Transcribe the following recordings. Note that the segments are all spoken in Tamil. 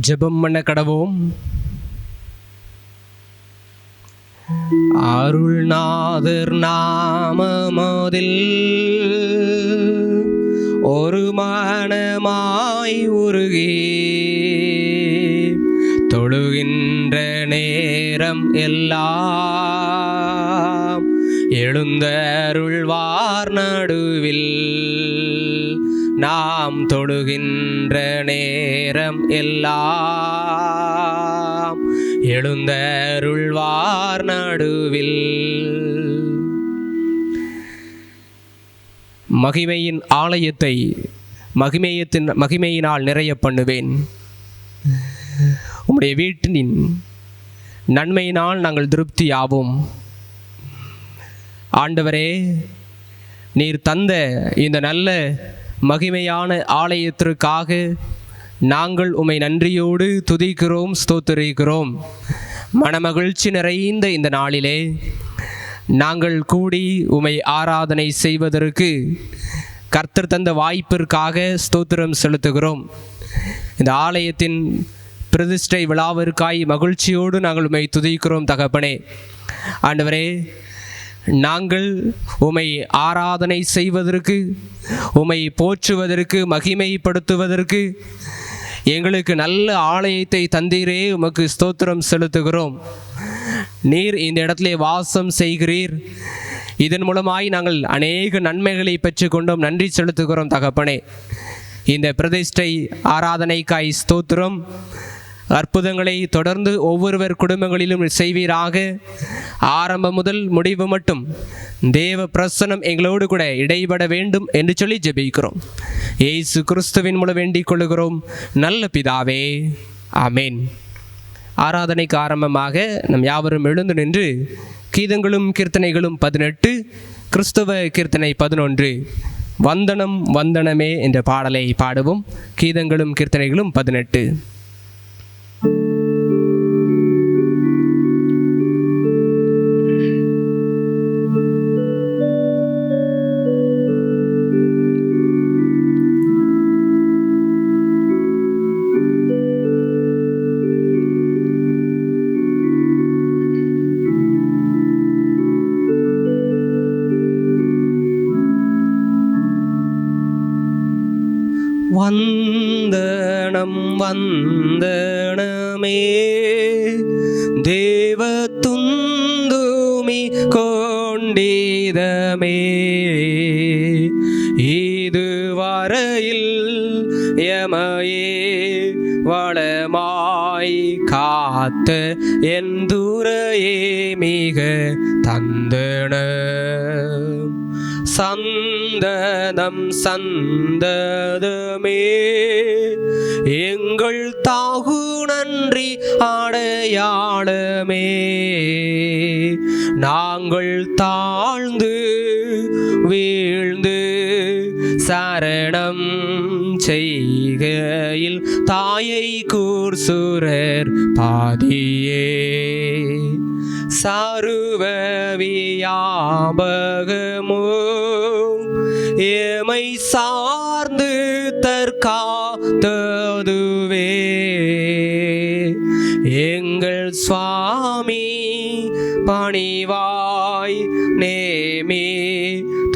ஜெபம் பண்ண கடவோம். அருள்நாதர் நாமமதில் ஒரு மனமாய் உருகி தொழுகின்ற நேரம் எல்லாம் எழுந்தருள்வார் நடுவில். நாம் தொழுகின்ற நேரம் எல்லாம் எழுந்தருள்வார் நடுவில். மகிமையின் ஆலயத்தை மகிமையினால் நிறைய பண்ணுவேன். உம்முடைய வீட்டின் நன்மையினால் நாங்கள் திருப்தியாவோம். ஆண்டவரே, நீர் தந்த இந்த நல்ல மகிமையான ஆலயத்திற்காக நாங்கள் உம்மை நன்றியோடு துதிக்கிறோம், ஸ்தோத்திரிக்கிறோம். மனமகிழ்ச்சி நிறைந்த இந்த நாளிலே நாங்கள் கூடி உம்மை ஆராதனை செய்வதற்கு கர்த்தர் தந்த வாய்ப்பிற்காக ஸ்தோத்திரம் செலுத்துகிறோம். இந்த ஆலயத்தின் பிரதிஷ்டை விழாவிற்காய் மகிழ்ச்சியோடு நாங்கள் உம்மை துதிக்கிறோம் தகப்பனே. ஆண்டவரே, நாங்கள் உம்மை ஆராதனை செய்வதற்கு, உம்மை போற்றுவதற்கு, மகிமைப்படுத்துவதற்கு எங்களுக்கு நல்ல ஆலயத்தை தந்தீரே, உமக்கு ஸ்தோத்திரம் செலுத்துகிறோம். நீர் இந்த இடத்திலே வாசம் செய்கிறீர். இதன் மூலமாய் நாங்கள் அநேக நன்மைகளை பெற்றுக்கொண்டோம். நன்றி செலுத்துகிறோம் தகப்பனே. இந்த பிரதிஷ்டை ஆராதனைக்காய் ஸ்தோத்திரம். அற்புதங்களை தொடர்ந்து ஒவ்வொருவர் குடும்பங்களிலும் செய்வீராக. ஆரம்பம் முதல் முடிவு மட்டும் தேவ பிரசன்னம் எங்களோடு கூட இடைபட வேண்டும் என்று சொல்லி ஜெபிக்கிறோம். இயேசு கிறிஸ்துவின் மூலம் வேண்டிக் கொள்கிறோம் நல்ல பிதாவே, ஆமேன். ஆராதனைக்கு ஆரம்பமாக நம் யாவரும் எழுந்து நின்று கீதங்களும் கீர்த்தனைகளும் 18, கிறிஸ்தவ கீர்த்தனை 11, வந்தனம் வந்தனமே என்ற பாடலை பாடுவோம். கீதங்களும் கீர்த்தனைகளும் 18. வந்தனம் வந்தனமே தேவ துந்துமி கொண்டிதமே, இதுவரையில் எமையே வளமாய் காத்த என் துரையே மிக தந்தன. சந்ததம் சந்ததமே எங்கள் தாகு நன்றி அடையாளமே. நாங்கள் தாழ்ந்து வீழ்ந்து சரணம் செய்கையில் தாயை கூர்சுரர் பாதியே. சர்வவியாபகமோ எமை சார்ந்து தற்காத்ததுவே. எங்கள் சுவாமி பணிவாய் நேமி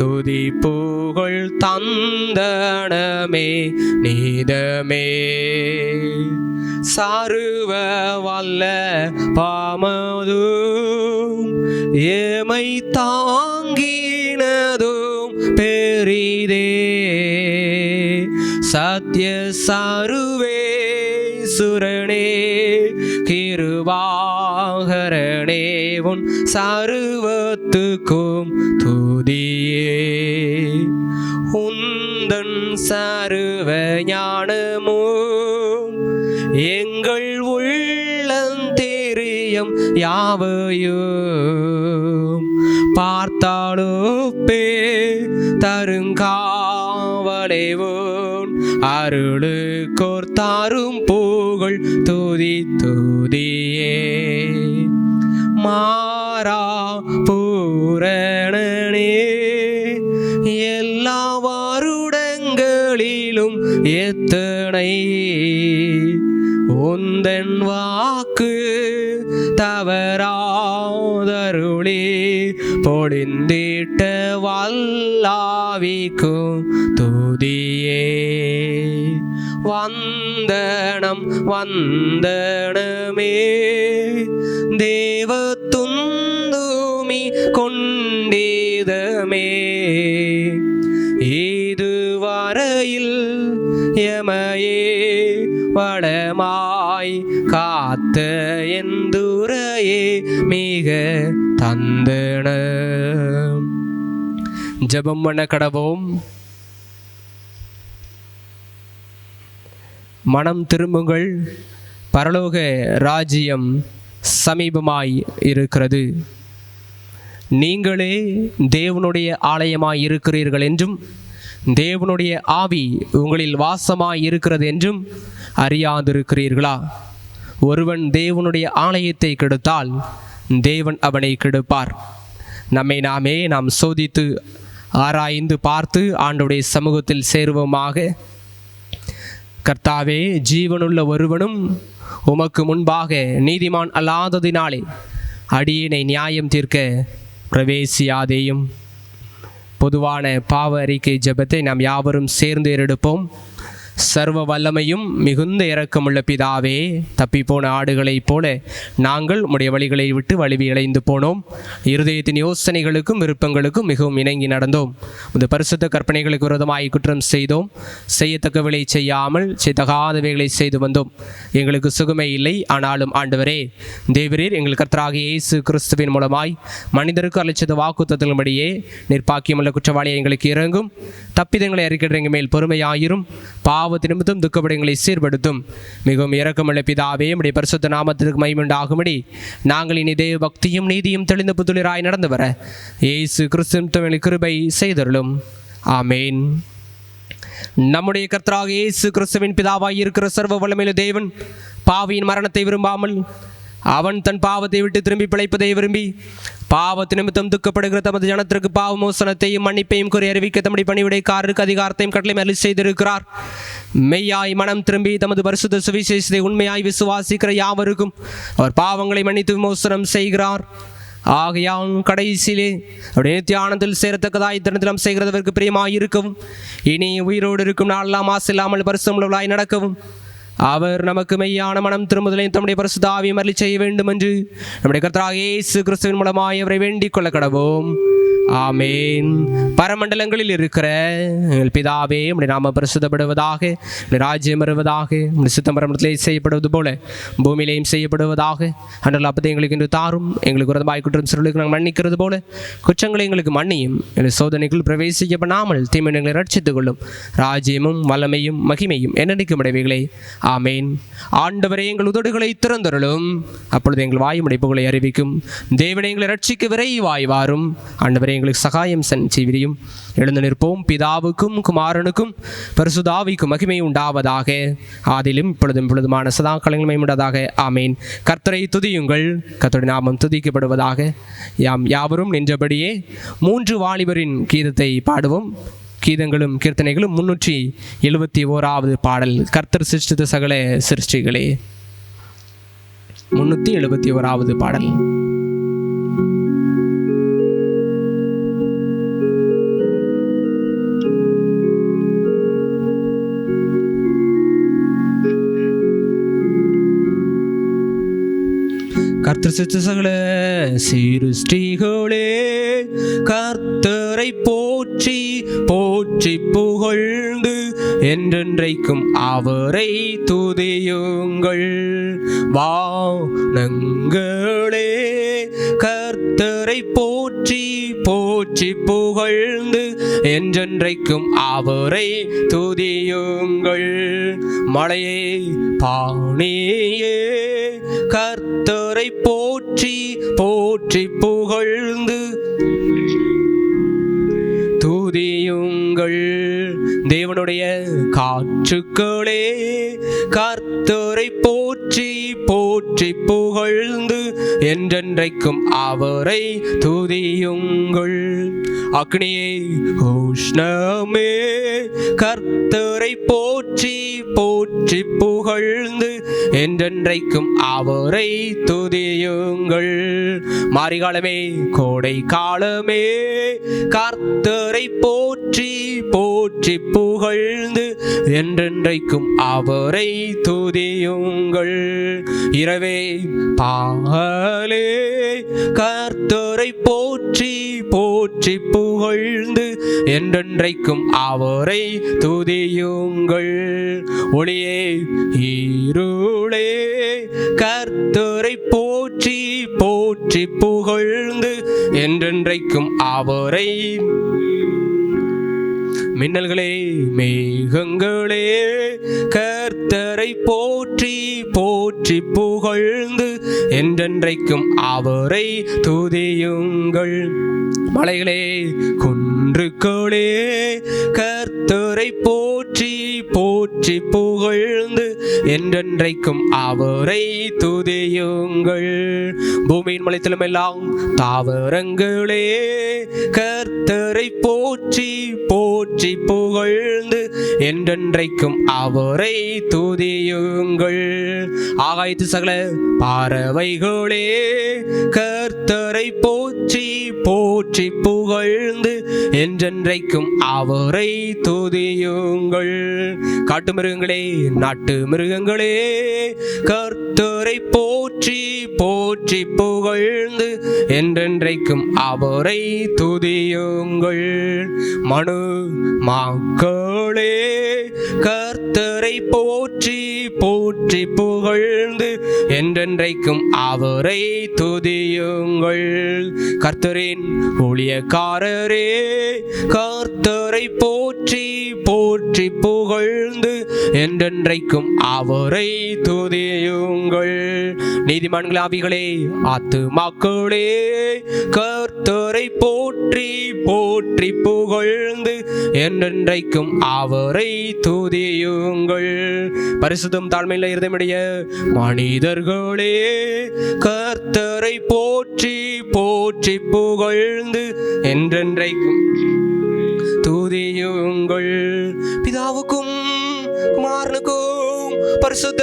துதி புகழ் தந்தனமே நீதமே. சர்வ வல்ல பாமதும் எமை தாங்கினதும் பெரிதே. சத்ய சருவே சுரணே கிருபாகரணே உன் சர்வத்துக்கும் துதியே. உந்தன் சர்வ ஞானமும் எங்கள் உள்ளந்தெரியும் யாவையும் பார்த்தாலோப்பே தருங்காவலேவோன் அருளுக்கோர் தாரும் புகழ் துதி துதியே. மாறா பூரணனே எல்லா வருடங்களிலும் எத்தனை உந்தன் வாக்கு தவறாதருளே பொழிந்திட்ட வல்லாவிக்கும் துதியே. வந்தனம் வந்தனமே தேவ துந்துமி கொண்டீதமே. இதுவரையில் எமையே வடமாய் காத்த எந்துரையே மிக தந்தன. ஜெபம் பண்ண கடவோம். மனம் திரும்புங்கள், பரலோக ராஜ்யம் சமீபமாய் இருக்கிறது. நீங்களே தேவனுடைய ஆலயமாய் இருக்கிறீர்கள் என்றும் தேவனுடைய ஆவி உங்களில் வாசமாய் இருக்கிறது என்றும் அறியாதிருக்கிறீர்களா? ஒருவன் தேவனுடைய ஆலயத்தை கெடுத்தால் தேவன் அவனை கெடுப்பார். நம்மை நாம் சோதித்து ஆராய்ந்து பார்த்து ஆண்டவருடைய சமூகத்தில் சேருவோமாக. கர்த்தாவே, ஜீவனுள்ள ஒருவனும் உமக்கு முன்பாக நீதிமான் அல்லாததினாலே அடியினை நியாயம் தீர்க்க பிரவேசியாதேயும். பொதுவான பாவ அறிக்கை ஜெபத்தை நாம் யாவரும் சேர்ந்து ஏறெடுப்போம். சர்வ வல்லமையும் மிகுந்த இரக்கமுள்ள பிதாவே, தப்பிப்போன ஆடுகளைப் போல நாங்கள் உம்முடைய வழிகளை விட்டு வழுவி இழைந்து போனோம். இருதயத்தின் யோசனைகளுக்கும் விருப்பங்களுக்கும் மிகவும் இணங்கி நடந்தோம். இந்த பரிசுத்த கற்பனைகளுக்கு விரோதமாய் குற்றம் செய்தோம். செய்யத்தக்கவைகளை செய்யாமல் செய்தகாதவைகளை செய்து வந்தோம். எங்களுக்கு சுகமே இல்லை. ஆனாலும் ஆண்டவரே, தேவரீர் எங்கள் கர்த்தராகிய இயேசு கிறிஸ்துவின் மூலமாய் மனிதருக்கு அளிச்சத வாக்குத்தத்தலின்படியே நிர்பாக்கியமுள்ள குற்றவாளியை எங்களுக்கு இறங்கும். தப்பிதங்களை அறிக்கின்ற எங்கள் மேல் பொறுமையாயிரும். பாவத்து நிமித்தம் துக்கபடிகளை சீர்படுத்தும். மிகவும் இரக்கமுள்ள பிதாவே, உம்முடைய பரிசுத்த நாமத்திற்கு மகிமை உண்டாகும்படி நாங்கள் இனி தேவ பக்தியும் நீதியும் தெளிந்த புத்துளிராய் நடந்து வர இயேசு கிறிஸ்துவின் கிருபை செய்தருளும். ஆமேன். நம்முடைய கர்த்தராகிய இயேசு கிறிஸ்துவின் பிதாவாய் இருக்கிற சர்வ வல்லமையுள்ள தேவன் பாவியின் மரணத்தை விரும்பாமல் அவன் தன் பாவத்தை விட்டு திரும்பி பிழைப்பதை விரும்பி பாவத்து நிமித்தம் துக்கப்படுகிற தமது ஜனத்திற்கு பாவ மோசனத்தையும் மன்னிப்பையும் கூறி அறிவிக்க தம்முடைய பணிவிடைக்காரருக்கு அதிகாரத்தையும் கட்டளையும் அருளி செய்திருக்கிறார். மெய்யாய் மனம் திரும்பி தமது பரிசுத்த சுவிசேஷத்தை உண்மையாய் விசுவாசிக்கிற யாவருக்கும் அவர் பாவங்களை மன்னித்து விமோசனம் செய்கிறார். ஆகையால் கடைசியிலே அவருடைய நித்தியானத்தில் சேரத்தக்கதாய் தினத்திலும் செய்கிறதற்கு பிரியமாய் இருக்கவும் இனி உயிரோடு இருக்கும் நாளெல்லாம் ஆசில்லாமல் பரிசுத்தமுள்ளவர்களாய் நடக்கவும் அவர் நமக்கு மெய்யான மனம் திரும்புதலையும் தம்முடைய பரிசுத்த ஆவியும் அருளி செய்ய வேண்டும் என்று நம்முடைய கர்த்தராகிய இயேசு கிறிஸ்துவின் மூலமாய் அவரை வேண்டிக் கொள்ள கடவோம். ஆமேன். பரமண்டலங்களில் இருக்கிற எங்கள் பிதாவே, உம்முடைய நாமம் பரிசுத்தப்படுவதாக, உம்முடைய ராஜ்யம் வருவதாக, உம்முடைய சித்தம் பரமண்டலத்திலே செய்யப்படுவது போல பூமியிலேயும் செய்யப்படுவதாக. அன்றல் அப்பத்தை எங்களுக்கு இன்று தாரும். எங்களுக்கு விரோதமாய் குற்றம் சொல்லுக்கு நாங்கள் மன்னிக்கிறது போல குற்றங்களை எங்களுக்கு மன்னியும். எங்கள் சோதனைக்குள் பிரவேசிக்க பண்ணாமல் தீமை எங்களை ரட்சித்துக் கொள்ளும். ராஜ்யமும் வல்லமையும் மகிமையும் என்னென்னைக்கும் உடையவைகளே. ஆமேன். ஆண்டவரே, எங்கள் உதடுகளை திறந்தருளும். அப்பொழுது எங்கள் வாயுமுடைய புகழை அறிவிக்கும். தேவனை எங்களை ரட்சிக்க விரைவாய் வாரும். ஆண்டவரே, எங்களுக்கு சகாயம் செய்விரியும். எழுந்து நிற்போம். பிதாவுக்கும் குமாரனுக்கும் பரிசுத்த ஆவிக்கும் மகிமை உண்டாவதாக. ஆதிலும் இப்பொழுதுமான சதா காலங்களிலும் மகிமை உண்டாவதாக. ஆமேன். கர்த்தரை துதியுங்கள். கர்த்தருடைய நாமம் துதிக்கப்படுவதாக. யாம் யாவரும் நின்றபடியே 3 வாலிபரின் கீதத்தை பாடுவோம். கீதங்களும் கீர்த்தனைகளும் 371வது பாடல். கர்த்தர் சிருஷ்டித்த சகல சிருஷ்டிகளே. 371வது பாடல். கர்த்தர் சிருஷ்டித்த சகல சிருஷ்டிகளே, கர்த்தரை போற்றி போற்றி புகழ்ந்து என்றென்றைக்கும் அவரை துதியுங்கள். வானங்களே, கர்த்தரை போற்றி போற்றி புகழ்ந்து என்றென்றைக்கும் அவரை துதியுங்கள். மலையே பாணியே, கர்த்தரை போற்றி போற்றி புகழ்ந்து துதியுங்கள். தேவனுடைய தேவனுடைய காற்றுக்களே கர்த்தரை போற்றி போற்றி புகழ்ந்து என்றென்றைக்கும் அவரை துதியுங்கள். அக்னியே உஷ்ணமே கர்த்தரை போற்றி போற்றி புகழ்ந்து என்றென்றைக்கும் அவரை துதியுங்கள். மாரிகாலமே கோடை காலமே கர்த்தரை போற்றி போற்றி புகழ்ந்து என்றென்றைக்கும் அவரை துதியுங்கள். இரவே பகலே கர்த்தரை போற்றி போற்றி புகழ்ந்து என்றென்றைக்கும் அவரை துதியுங்கள். ஒளியே இருளே கர்த்தரை போற்றி போற்றி புகழ்ந்து என்றென்றைக்கும் அவரை. மின்னல்களே மேகங்களே கர்த்தரை போற்றி போற்றி புகழ்ந்து என்றென்றைக்கும் அவரை துதியுங்கள். மலைகளே குன்றுகளே கர்த்தரை போற்றி போற்றி புகழ்ந்து என்றென்றைக்கும் அவரை துதியுங்கள். பூமியின் மலைத்தலும் எல்லாம் தாவரங்களே கர்த்தரை போற்றி போற்றி புகழ்ந்து என்றென்றைக்கும் அவரை துதியுங்கள். ஆகாயத்து சகல பறவைகளே கர்த்தரை போற்றி போற்றி புகழ்ந்து என்றென்றைக்கும் அவரை துதியுங்கள். காட்டு மிருகங்களே நாட்டு மிருகங்களே கர்த்தரை போற்றி போற்றி புகழ்ந்து என்றென்றைக்கும் அவரை துதியுங்கள். மனு மக்களே கர்த்தரை போற்றி போற்றி புகழ்ந்து என்றென்றைக்கும் அவரை துதியுங்கள். கர்த்தரின் ஊழியக்காரரே கர்த்தரை போற்றி போற்றி புகழ்ந்து என்றென்றைக்கும் அவரை துதியுங்கள். நீதிமான்கள் ஆவிகளே ஆத்துமாக்களே கர்த்தரை போற்றி போற்றி புகழ்ந்து என்றென்றைக்கும் அவரை துதியுங்கள். பரிசுத்தம் தாழ்மையில் இருதயமுடைய மனிதர்களே கர்த்தரை போற்றி போற்றி புகழ்ந்து என்றென்றைக்கும் துதியுங்கள். பிதாவுக்கும் குமாரனுக்கும் பரிசுத்த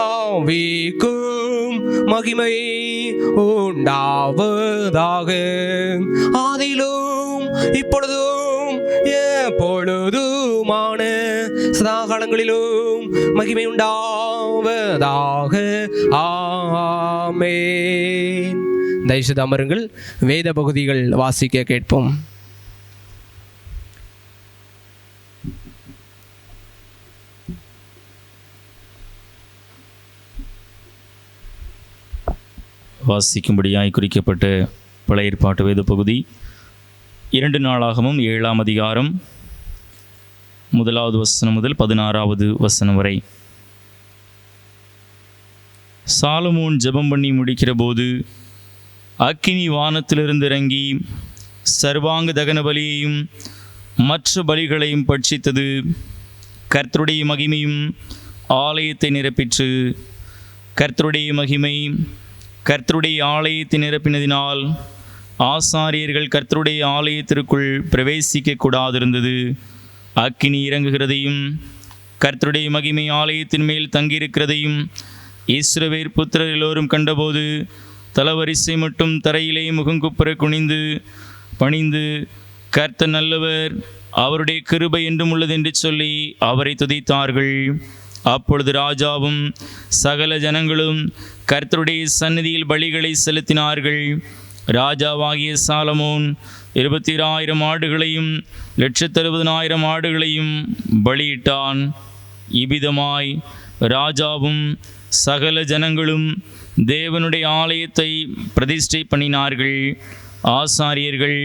ஆவிக்கும் மகிமை உண்டாவதாக. ஆதியிலும் இப்பொழுதும் எப்பொழுதுமான சதாகாலங்களிலும் மகிமை உண்டாவதாக. ஆமென். தயவுசெய்து அமருங்கள். வேத பகுதிகள் வாசிக்க கேட்போம். வாசிக்கும்படியாய் குறிக்கப்பட்ட பழைய ஏற்பாட்டு வேத பகுதி 2 நாளாகமும் 7ஆம் அதிகாரம் 1வது வசனம் முதல் 16வது வசனம் வரை. சாலமோன் ஜெபம் பண்ணி முடிக்கிற போது அக்கினி வானத்திலிருந்து இறங்கி சர்வாங்க தகன பலியையும் மற்ற பலிகளையும் பட்சித்தது. கர்த்தருடைய மகிமையும் ஆலயத்தை நிரப்பிற்று. கர்த்தருடைய மகிமை கர்த்தருடைய ஆலயத்தை நிரப்பினதினால் ஆசாரியர்கள் கர்த்தருடைய ஆலயத்திற்குள் பிரவேசிக்க கூடாதிருந்தது. அக்கினி இறங்குகிறதையும் கர்த்தருடைய மகிமை ஆலயத்தின் மேல் தங்கியிருக்கிறதையும் இஸ்ரவேல் புத்திரர் எல்லோரும் கண்டபோது தலவரிசை மட்டும் தரையிலே முகங்குப்புற குனிந்து பணிந்து கர்த்தர் நல்லவர், அவருடைய கிருபை என்றும் உள்ளதென்று சொல்லி அவரை துதித்தார்கள். அப்பொழுது ராஜாவும் சகல ஜனங்களும் கர்த்தருடைய சந்நிதியில் பலிகளை செலுத்தினார்கள். ராஜாவாகிய சாலமோன் 22,000 ஆடுகளையும் 160,000 ஆடுகளையும் பலியிட்டான். இவ்விதமாய் ராஜாவும் சகல ஜனங்களும் தேவனுடைய ஆலயத்தை பிரதிஷ்டை பண்ணினார்கள். ஆசாரியர்கள்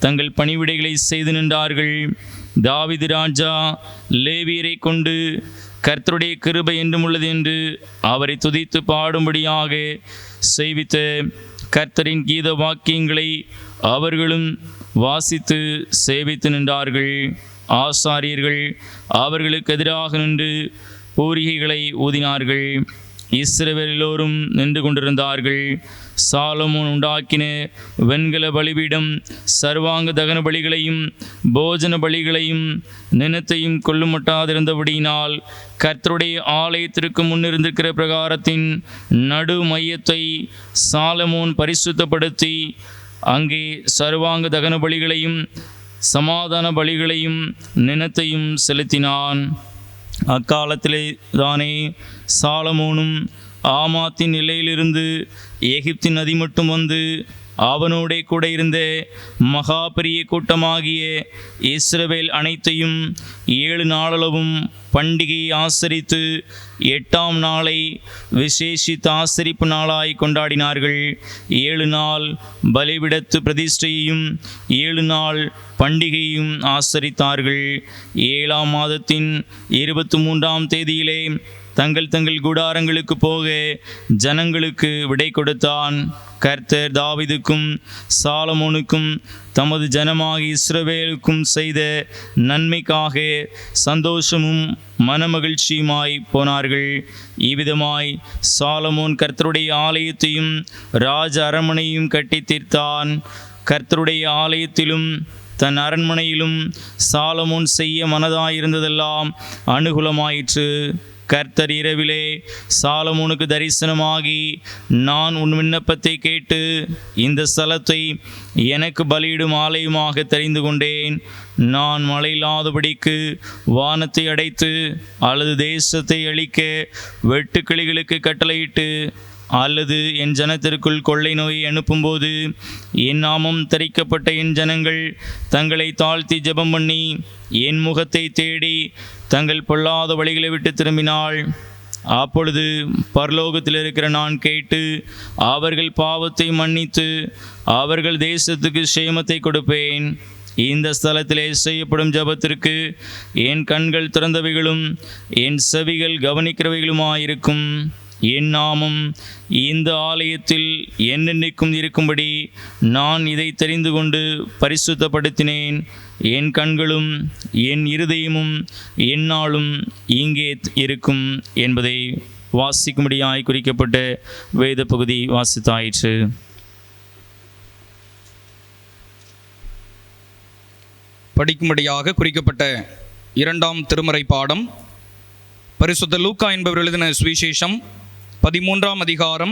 தங்கள் பணிவிடைகளை செய்து நின்றார்கள். தாவீது ராஜா லேவியரை கொண்டு கர்த்தருடைய கிருபை என்றும் உள்ளது என்று அவரை துதித்து பாடும்படியாக செய்வித்த கர்த்தரின் கீத வாக்கியங்களை அவர்களும் வாசித்து சேவித்து நின்றார்கள். ஆசாரியர்கள் அவர்களுக்கு எதிராக நின்று பூரிகைகளை ஊதினார்கள். இஸ்ரவேல் எல்லோரும் நின்று கொண்டிருந்தார்கள். சாலமோன் உண்டாக்கின வெண்கல பலிபீடம் சர்வாங்க தகன பலிகளையும் போஜன பலிகளையும் நினத்தையும் கொள்ளுமட்டாதிருந்தபடியினால் கர்த்தருடைய ஆலயத்திற்கு முன்னிருந்திருக்கிற பிரகாரத்தின் நடு மையத்தை சாலமோன் பரிசுத்தப்படுத்தி அங்கே சர்வாங்க தகன பலிகளையும் சமாதான பலிகளையும் நினத்தையும் செலுத்தினான். அக்காலத்திலே தானே சாலமோனும் ஆமாத்தின் எல்லையிலிருந்து எகிப்தின் நதி மட்டும் வந்து அவனோடே கூட இருந்த மகா பெரிய கூட்டமாகிய இஸ்ரவேல் அனைத்தையும் 7 நாளளவும் பண்டிகையை ஆசரித்து 8ஆம் நாளை விசேஷித்த ஆசரிப்பு நாளாய் கொண்டாடினார்கள். 7 நாள் பலிபிடத்து பிரதிஷ்டையையும் 7 நாள் பண்டிகையும் ஆசரித்தார்கள். 7ஆம் மாதத்தின் 23ஆம் தேதியிலே தங்கள் கூடாரங்களுக்கு போக ஜனங்களுக்கு விடை கொடுத்தான். கர்த்தர் தாவீதுக்கும் சாலமோனுக்கும் தமது ஜனமாகிய இஸ்ரவேலுக்கும் செய்த நன்மைக்காக சந்தோஷமும் மனமகிழ்ச்சியுமாய் போனார்கள். இவ்விதமாய் சாலமோன் கர்த்தருடைய ஆலயத்தையும் ராஜ அரண்மனையும் கட்டி தீர்த்தான். கர்த்தருடைய ஆலயத்திலும் தன் அரண்மனையிலும் சாலமோன் செய்ய மனதாயிருந்ததெல்லாம் அனுகூலமாயிற்று. கர்த்தர் இரவிலே சாலமோனுக்கு தரிசனமாகி, நான் உன் விண்ணப்பத்தை கேட்டு இந்த ஸ்தலத்தை எனக்கு பலியிடும் ஆலயமாக தெரிந்து கொண்டேன். நான் மழையில்லாதபடிக்கு வானத்தை அடைத்து அல்லது தேசத்தை அழிக்க வெட்டுக்கிளிகளுக்கு கட்டளையிட்டு அல்லது என் ஜனத்திற்குள் கொள்ளை நோயை அனுப்பும்போது என் நாமம் தரிக்கப்பட்ட என் ஜனங்கள் தங்களை தாழ்த்தி ஜெபம் பண்ணி என் முகத்தை தேடி தங்கள் பொல்லாத வழிகளை விட்டு திரும்பினாள், அப்பொழுது பரலோகத்தில் இருக்கிற நான் கேட்டு அவர்கள் பாவத்தை மன்னித்து அவர்கள் தேசத்துக்கு சேமத்தை கொடுப்பேன். இந்த ஸ்தலத்திலே செய்யப்படும் ஜெபத்திற்கு என் கண்கள் திறந்தவைகளும் என் செவிகள் கவனிக்கிறவைகளுமாயிருக்கும். என் நாமம் இந்த ஆலயத்தில் என்னென்னைக்கும் இருக்கும்படி நான் இதை தெரிந்து கொண்டு பரிசுத்தப்படுத்தினேன். என் கண்களும் என் இருதயமும் எந்நாளும் இங்கே இருக்கும் என்பதை வாசிக்கும்படியாய் குறிக்கப்பட்ட வேத பகுதி வாசித்தாயிற்று. படிக்கும்படியாக குறிக்கப்பட்ட 2ஆம் திருமறை பாடம் பரிசுத்த லூக்கா என்பவர் எழுதின சுவிசேஷம் 13ஆம் அதிகாரம்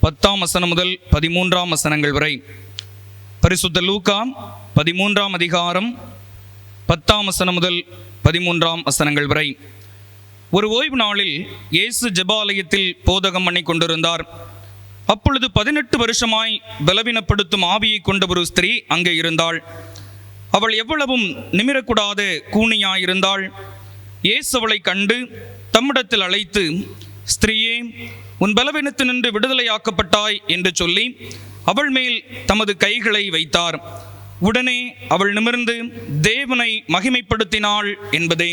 10ஆம் வசனம் முதல் 13ஆம் வசனங்கள் வரை. பரிசுத்த லூக்கா 13ஆம் அதிகாரம் 10ஆம் வசனம் முதல் 13ஆம் வசனங்கள் வரை. ஒரு ஓய்வு நாளில் இயேசு ஜெபாலயத்தில் போதகம் பண்ணி கொண்டிருந்தார். அப்பொழுது 18 வருஷமாய் பலவீனப்படுத்தும் ஆவியை கொண்ட ஒரு ஸ்திரீ அங்கே இருந்தாள். அவள் எவ்வளவும் நிமிரக்கூடாத கூனியாயிருந்தாள். இயேசு அவளை கண்டு தம்மிடத்தில் அழைத்து, ஸ்திரீயே, உன் பலவீனத்தினின்று விடுதலையாக்கப்பட்டாய் என்று சொல்லி அவள் மேல் தமது கைகளை வைத்தார். உடனே அவள் நிமிர்ந்து தேவனை மகிமைப்படுத்தினாள் என்பதை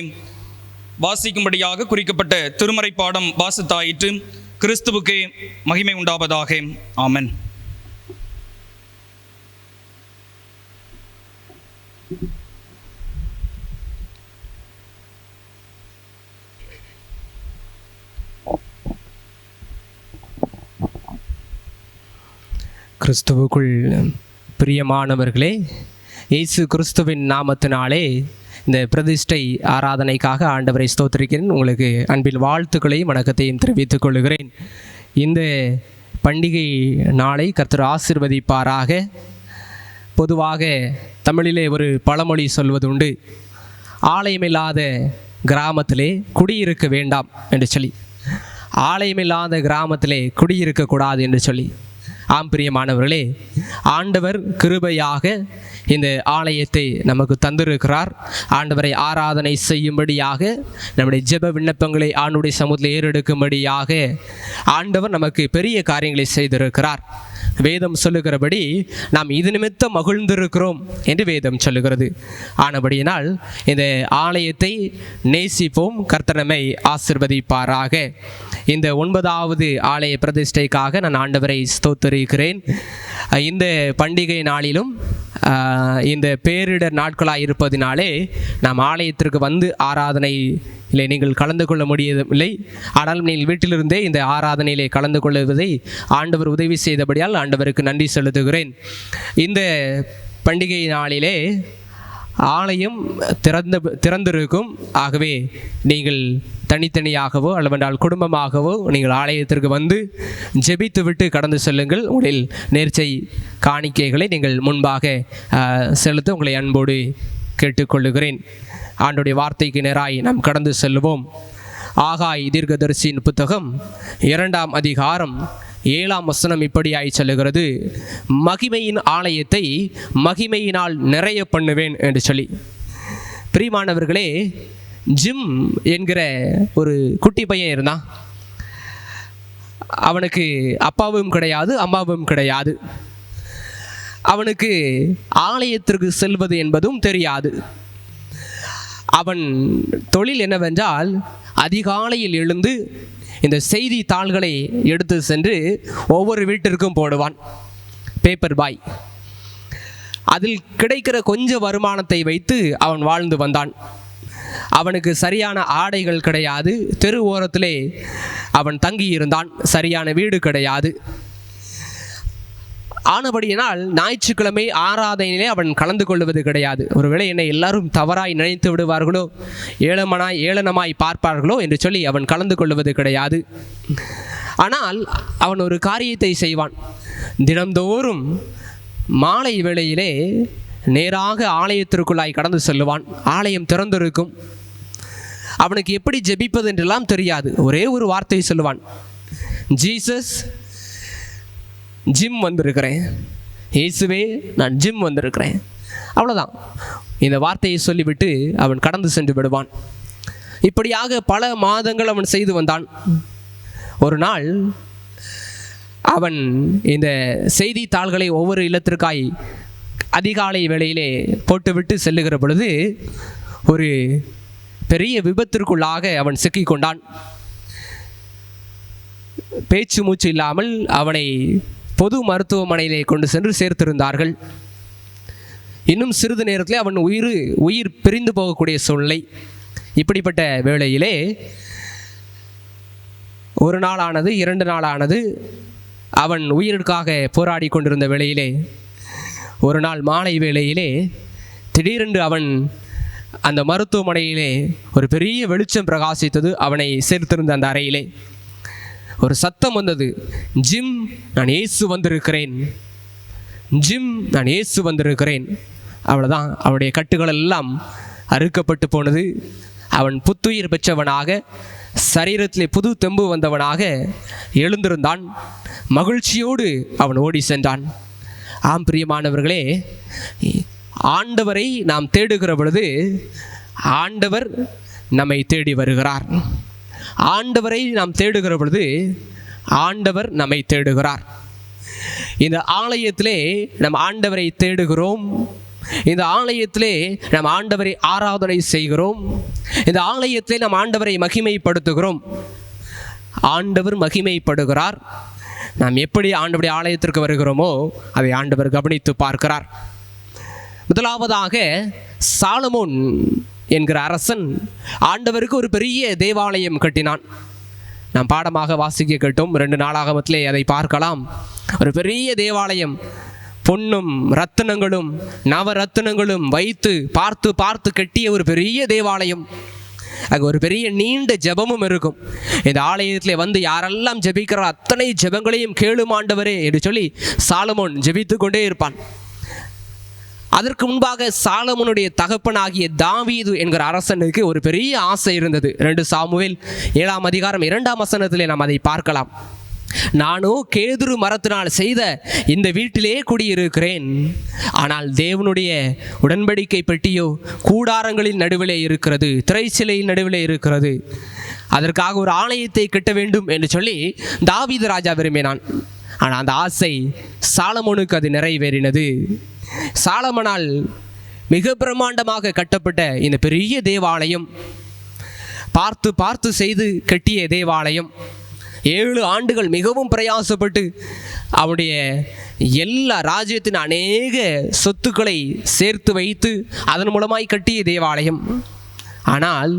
வாசிக்கும்படியாக குறிக்கப்பட்ட திருமறை பாடம் வாசித்தாயிற்று. கிறிஸ்துவுக்கே மகிமை உண்டாவதாக. ஆமென். கிறிஸ்துவுக்குள் பிரியமானவர்களே, இயேசு கிறிஸ்துவின் நாமத்தினாலே இந்த பிரதிஷ்டை ஆராதனைக்காக ஆண்டவரை ஸ்தோத்திரிக்கிறேன். உங்களுக்கு அன்பில் வாழ்த்துக்களையும் வணக்கத்தையும் தெரிவித்துக் கொள்கிறேன். இந்த பண்டிகை நாளை கர்த்தர் ஆசீர்வதிப்பாராக. பொதுவாக தமிழிலே ஒரு பழமொழி சொல்வதுண்டு, ஆலயமில்லாத கிராமத்திலே குடியிருக்க வேண்டாம் என்று சொல்லி, ஆலயமில்லாத கிராமத்திலே குடியிருக்கக்கூடாது என்று சொல்லி. ஆம் பிரியமானவர்களே, ஆண்டவர் கிருபையாக இந்த ஆலயத்தை நமக்கு தந்திருக்கிறார். ஆண்டவரை ஆராதனை செய்யும்படியாக, நம்முடைய ஜெப விண்ணப்பங்களை ஆண்டுடைய சமூகத்தில் ஏறெடுக்கும்படியாக ஆண்டவர் நமக்கு பெரிய காரியங்களை செய்திருக்கிறார். வேதம் சொல்லுகிறபடி நாம் இது நிமித்தம் மகிழ்ந்திருக்கிறோம் என்று வேதம் சொல்லுகிறது. ஆனபடியினால் இந்த ஆலயத்தை நேசிப்போம். கர்த்தர் நம்மை ஆசீர்வதிப்பாராக. இந்த 9வது ஆலய பிரதிஷ்டைக்காக நான் ஆண்டவரை ஸ்தோத்திரிக்கிறேன். இந்த பண்டிகை நாளிலும் இந்த பேரிடர் நாட்களாக இருப்பதினாலே நாம் ஆலயத்திற்கு வந்து ஆராதனையிலே நீங்கள் கலந்து கொள்ள முடியவில்லை. ஆனால் நீங்கள் வீட்டிலிருந்தே இந்த ஆராதனையிலே கலந்து கொள்வதை ஆண்டவர் உதவி செய்தபடியால் ஆண்டவருக்கு நன்றி செலுத்துகிறேன். இந்த பண்டிகை நாளிலே ஆலயம் திறந்திருக்கும். ஆகவே நீங்கள் தனித்தனியாகவோ அல்லவென்றால் குடும்பமாகவோ நீங்கள் ஆலயத்திற்கு வந்து ஜெபித்து விட்டு கடந்து செல்லுங்கள். உங்களில் நேர்ச்சை காணிக்கைகளை நீங்கள் முன்பாக செலுத்த உங்களை அன்போடு கேட்டுக்கொள்ளுகிறேன். ஆண்டவருடைய வார்த்தைக்கு நேராய் நாம் கடந்து செல்லுவோம். ஆகாய் தீர்க்கதரிசியின் புத்தகம் 2ஆம் அதிகாரம் 7ஆம் வசனம் இப்படியாய் சொல்லுகிறது, மகிமையின் ஆலயத்தை மகிமையினால் நிறைய பண்ணுவேன் என்று சொல்லி. பிரியமானவர்களே, ஜிம் என்கிற ஒரு குட்டி பையன் இருந்தான். அவனுக்கு அப்பாவும் கிடையாது, அம்மாவும் கிடையாது. அவனுக்கு ஆலயத்திற்கு செல்வது என்பதும் தெரியாது. அவன் தொழில் என்னவென்றால் அதிகாலையில் எழுந்து இந்த செய்தித்தாள்களை எடுத்து சென்று ஒவ்வொரு வீட்டிற்கும் போடுவான். பேப்பர் பாய். அதில் கிடைக்கிற கொஞ்ச வருமானத்தை வைத்து அவன் வாழ்ந்து வந்தான். அவனுக்கு சரியான ஆடைகள் கிடையாது. தெரு ஓரத்திலே அவன் தங்கியிருந்தான். சரியான வீடு கிடையாது. ஆனபடியினால் ஞாயிற்றுக்கிழமை ஆராதனையிலே அவன் கலந்து கொள்வது கிடையாது. ஒருவேளை என்னை எல்லாரும் தவறாய் நினைத்து விடுவார்களோ, ஏளனமாய் பார்ப்பார்களோ என்று சொல்லி அவன் கலந்து கொள்வது கிடையாது. ஆனால் அவன் ஒரு காரியத்தை செய்வான். தினந்தோறும் மாலை வேளையிலே நேராக ஆலயத்திற்குள்ளாய் கடந்து செல்லுவான். ஆலயம் திறந்திருக்கும். அவனுக்கு எப்படி ஜெபிப்பது என்றெல்லாம் தெரியாது. ஒரே ஒரு வார்த்தை சொல்லுவான், ஜீசஸ், ஜிம் வந்திருக்கிறேன். இயேசுவே, நான் ஜிம் வந்திருக்கிறேன். அவ்வளோதான். இந்த வார்த்தையை சொல்லிவிட்டு அவன் கடந்து சென்று விடுவான். இப்படியாக பல மாதங்கள் அவன் செய்து வந்தான். ஒரு நாள் அவன் இந்த செய்தித்தாள்களை ஒவ்வொரு இல்லத்திற்காய் அதிகாலை வேளையிலே போட்டுவிட்டு செல்லுகிற பொழுது ஒரு பெரிய விபத்திற்குள்ளாக அவன் சிக்கிக்கொண்டான். பேச்சு மூச்சு இல்லாமல் அவனை பொது மருத்துவமனையிலே கொண்டு சென்று சேர்த்திருந்தார்கள். இன்னும் சிறிது நேரத்திலே அவன் உயிர் பிரிந்து போகக்கூடிய சூழ்நிலை. இப்படிப்பட்ட வேளையிலே ஒரு நாளானது, 2 நாளானது. அவன் உயிருக்காக போராடி கொண்டிருந்த வேளையிலே ஒரு நாள் மாலை வேளையிலே திடீரென்று அவன் அந்த மருத்துவமனையிலே ஒரு பெரிய வெளிச்சம் பிரகாசித்தது. அவனை சேர்த்திருந்த அந்த அறையிலே ஒரு சத்தம் வந்தது, ஜிம், நான் இயேசு வந்திருக்கிறேன். ஜிம், நான் இயேசு வந்திருக்கிறேன். அவ்வளோதான். அவனுடைய கட்டுகள் எல்லாம் அறுக்கப்பட்டு போனது. அவன் புத்துயிர் பெற்றவனாக, சரீரத்திலே புது தெம்பு வந்தவனாக எழுந்திருந்தான். மகிழ்ச்சியோடு அவன் ஓடி சென்றான். ஆம் பிரியமானவர்களே, ஆண்டவரை நாம் தேடுகிற பொழுது ஆண்டவர் நம்மை தேடி வருகிறார். ஆண்டவரை நாம் தேடுகிற பொழுது ஆண்டவர் நம்மை தேடுகிறார். இந்த ஆலயத்திலே நம் ஆண்டவரை தேடுகிறோம். இந்த ஆலயத்திலே நம் ஆண்டவரை ஆராதனை செய்கிறோம். இந்த ஆலயத்திலே நம் ஆண்டவரை மகிமைப்படுத்துகிறோம். ஆண்டவர் மகிமைப்படுகிறார். நாம் எப்படி ஆண்டவருடைய ஆலயத்திற்கு வருகிறோமோ அதை ஆண்டவர் கவனித்து பார்க்கிறார். முதலாவதாக சாலமோன் என்கிற அரசன் ஆண்டவருக்கு ஒரு பெரிய தேவாலயம் கட்டினான். நாம் பாடமாக வாசிக்க கேட்டோம். 2 நாளாகமத்திலே அதை பார்க்கலாம். ஒரு பெரிய தேவாலயம், பொன்னும் ரத்தினங்களும் நவரத்தினங்களும் வைத்து பார்த்து பார்த்து கட்டிய ஒரு பெரிய தேவாலயம். அங்கே ஒரு பெரிய நீண்ட ஜெபமும் இருக்கும். இந்த ஆலயத்தில் வந்து யாரெல்லாம் ஜெபிக்கிறார் அத்தனை ஜெபங்களையும் கேளும் ஆண்டவரே என்று சொல்லி சாலமோன் ஜெபித்து கொண்டே இருப்பான். அதற்கு முன்பாக சாலமோனுடைய தகப்பனாகிய தாவீது என்கிற அரசனுக்கு ஒரு பெரிய ஆசை இருந்தது. 2 சாமுவேல் 7ஆம் அதிகாரம் 2ஆம் வசனத்திலே நாம் அதை பார்க்கலாம். நானோ கேதுரு மரத்தினால் செய்த இந்த வீட்டிலே குடியிருக்கிறேன். ஆனால் தேவனுடைய உடன்படிக்கை பெட்டியோ கூடாரங்களின் நடுவிலே இருக்கிறது, திரைச்சிலையின் நடுவிலே இருக்கிறது. அதற்காக ஒரு ஆலயத்தை கட்ட வேண்டும் என்று சொல்லி தாவீது ராஜா விரும்பினான். ஆனால் அந்த ஆசை சாலமோனுக்கு அது நிறைவேறினது. சாலமோனால் மிக பிரம்மாண்டமாக கட்டப்பட்ட இந்த பெரிய தேவாலயம், பார்த்து பார்த்து செய்து கட்டிய தேவாலயம், 7 ஆண்டுகள் மிகவும் பிரயாசப்பட்டு அவனுடைய எல்லா ராஜ்யத்தின் அநேக சொத்துக்களை சேர்த்து வைத்து அதன் மூலமாய் கட்டிய தேவாலயம். ஆனால்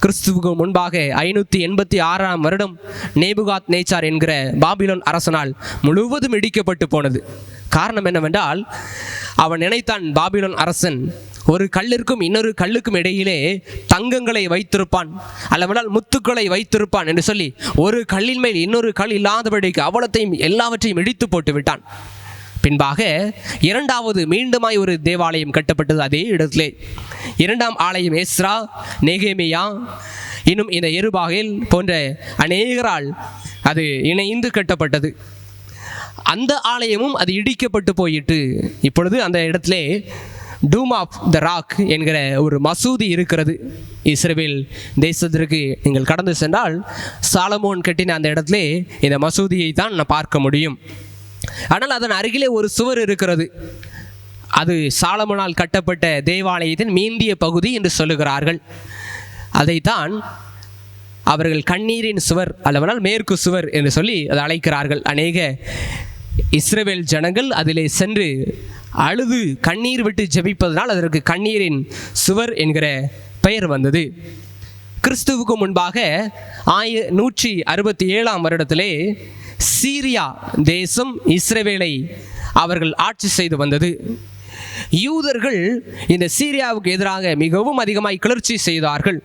கிறிஸ்துவுக்கு முன்பாக 586 வருடம் நேபுகாத் நேச்சார் என்கிற பாபிலோன் அரசனால் முழுவதும் இடிக்கப்பட்டு போனது. காரணம் என்னவென்றால், அவன் நினைத்தான், பாபிலோன் அரசன் ஒரு கல்லிற்கும் இன்னொரு கல்லுக்கும் இடையிலே தங்கங்களை வைத்திருப்பான், அல்லவென்றால் முத்துக்களை வைத்திருப்பான் என்று சொல்லி ஒரு கல்லின் மேல் இன்னொரு கல் இல்லாதபடிக்கு அவ்வளத்தையும் எல்லாவற்றையும் இடித்து போட்டு விட்டான். பின்பாக இரண்டாவது மீண்டுமாய் ஒரு தேவாலயம் கட்டப்பட்டது அதே இடத்திலே. இரண்டாம் ஆலயம் எஸ்ரா, நெகேமியா, இன்னும் இந்த எருபாகேல் போன்ற அநேகரால் அது இணைந்து கட்டப்பட்டது. அந்த ஆலயமும் அது இடிக்கப்பட்டு போயிட்டு இப்பொழுது அந்த இடத்திலே டூம் ஆஃப் த ராக் என்கிற ஒரு மசூதி இருக்கிறது. இஸ்ரவேல் தேசத்திற்கு நீங்கள் கடந்து சென்றால் சாலமோன் கட்டின அந்த இடத்திலே இந்த மசூதியை தான் நான் பார்க்க முடியும். ஆனால் அதன் அருகிலே ஒரு சுவர் இருக்கிறது. அது சாலமோனால் கட்டப்பட்ட தேவாலயத்தின் மீந்திய பகுதி என்று சொல்லுகிறார்கள். அதைத்தான் அவர்கள் கண்ணீரின் சுவர், அல்லவனால் மேற்கு சுவர் என்று சொல்லி அதை அழைக்கிறார்கள். அநேக இஸ்ரவேல் ஜனங்கள் அதிலே சென்று அழுது கண்ணீர் விட்டு ஜெபிப்பதனால் அதற்கு கண்ணீரின் சுவர் என்கிற பெயர் வந்தது. கிறிஸ்துவுக்கு முன்பாக 167 வருடத்திலே சீரியா தேசம் இஸ்ரவேலை அவர்கள் ஆட்சி செய்து வந்தது. யூதர்கள் இந்த சீரியாவுக்கு எதிராக மிகவும் அதிகமாய் கிளர்ச்சி செய்தார்கள்.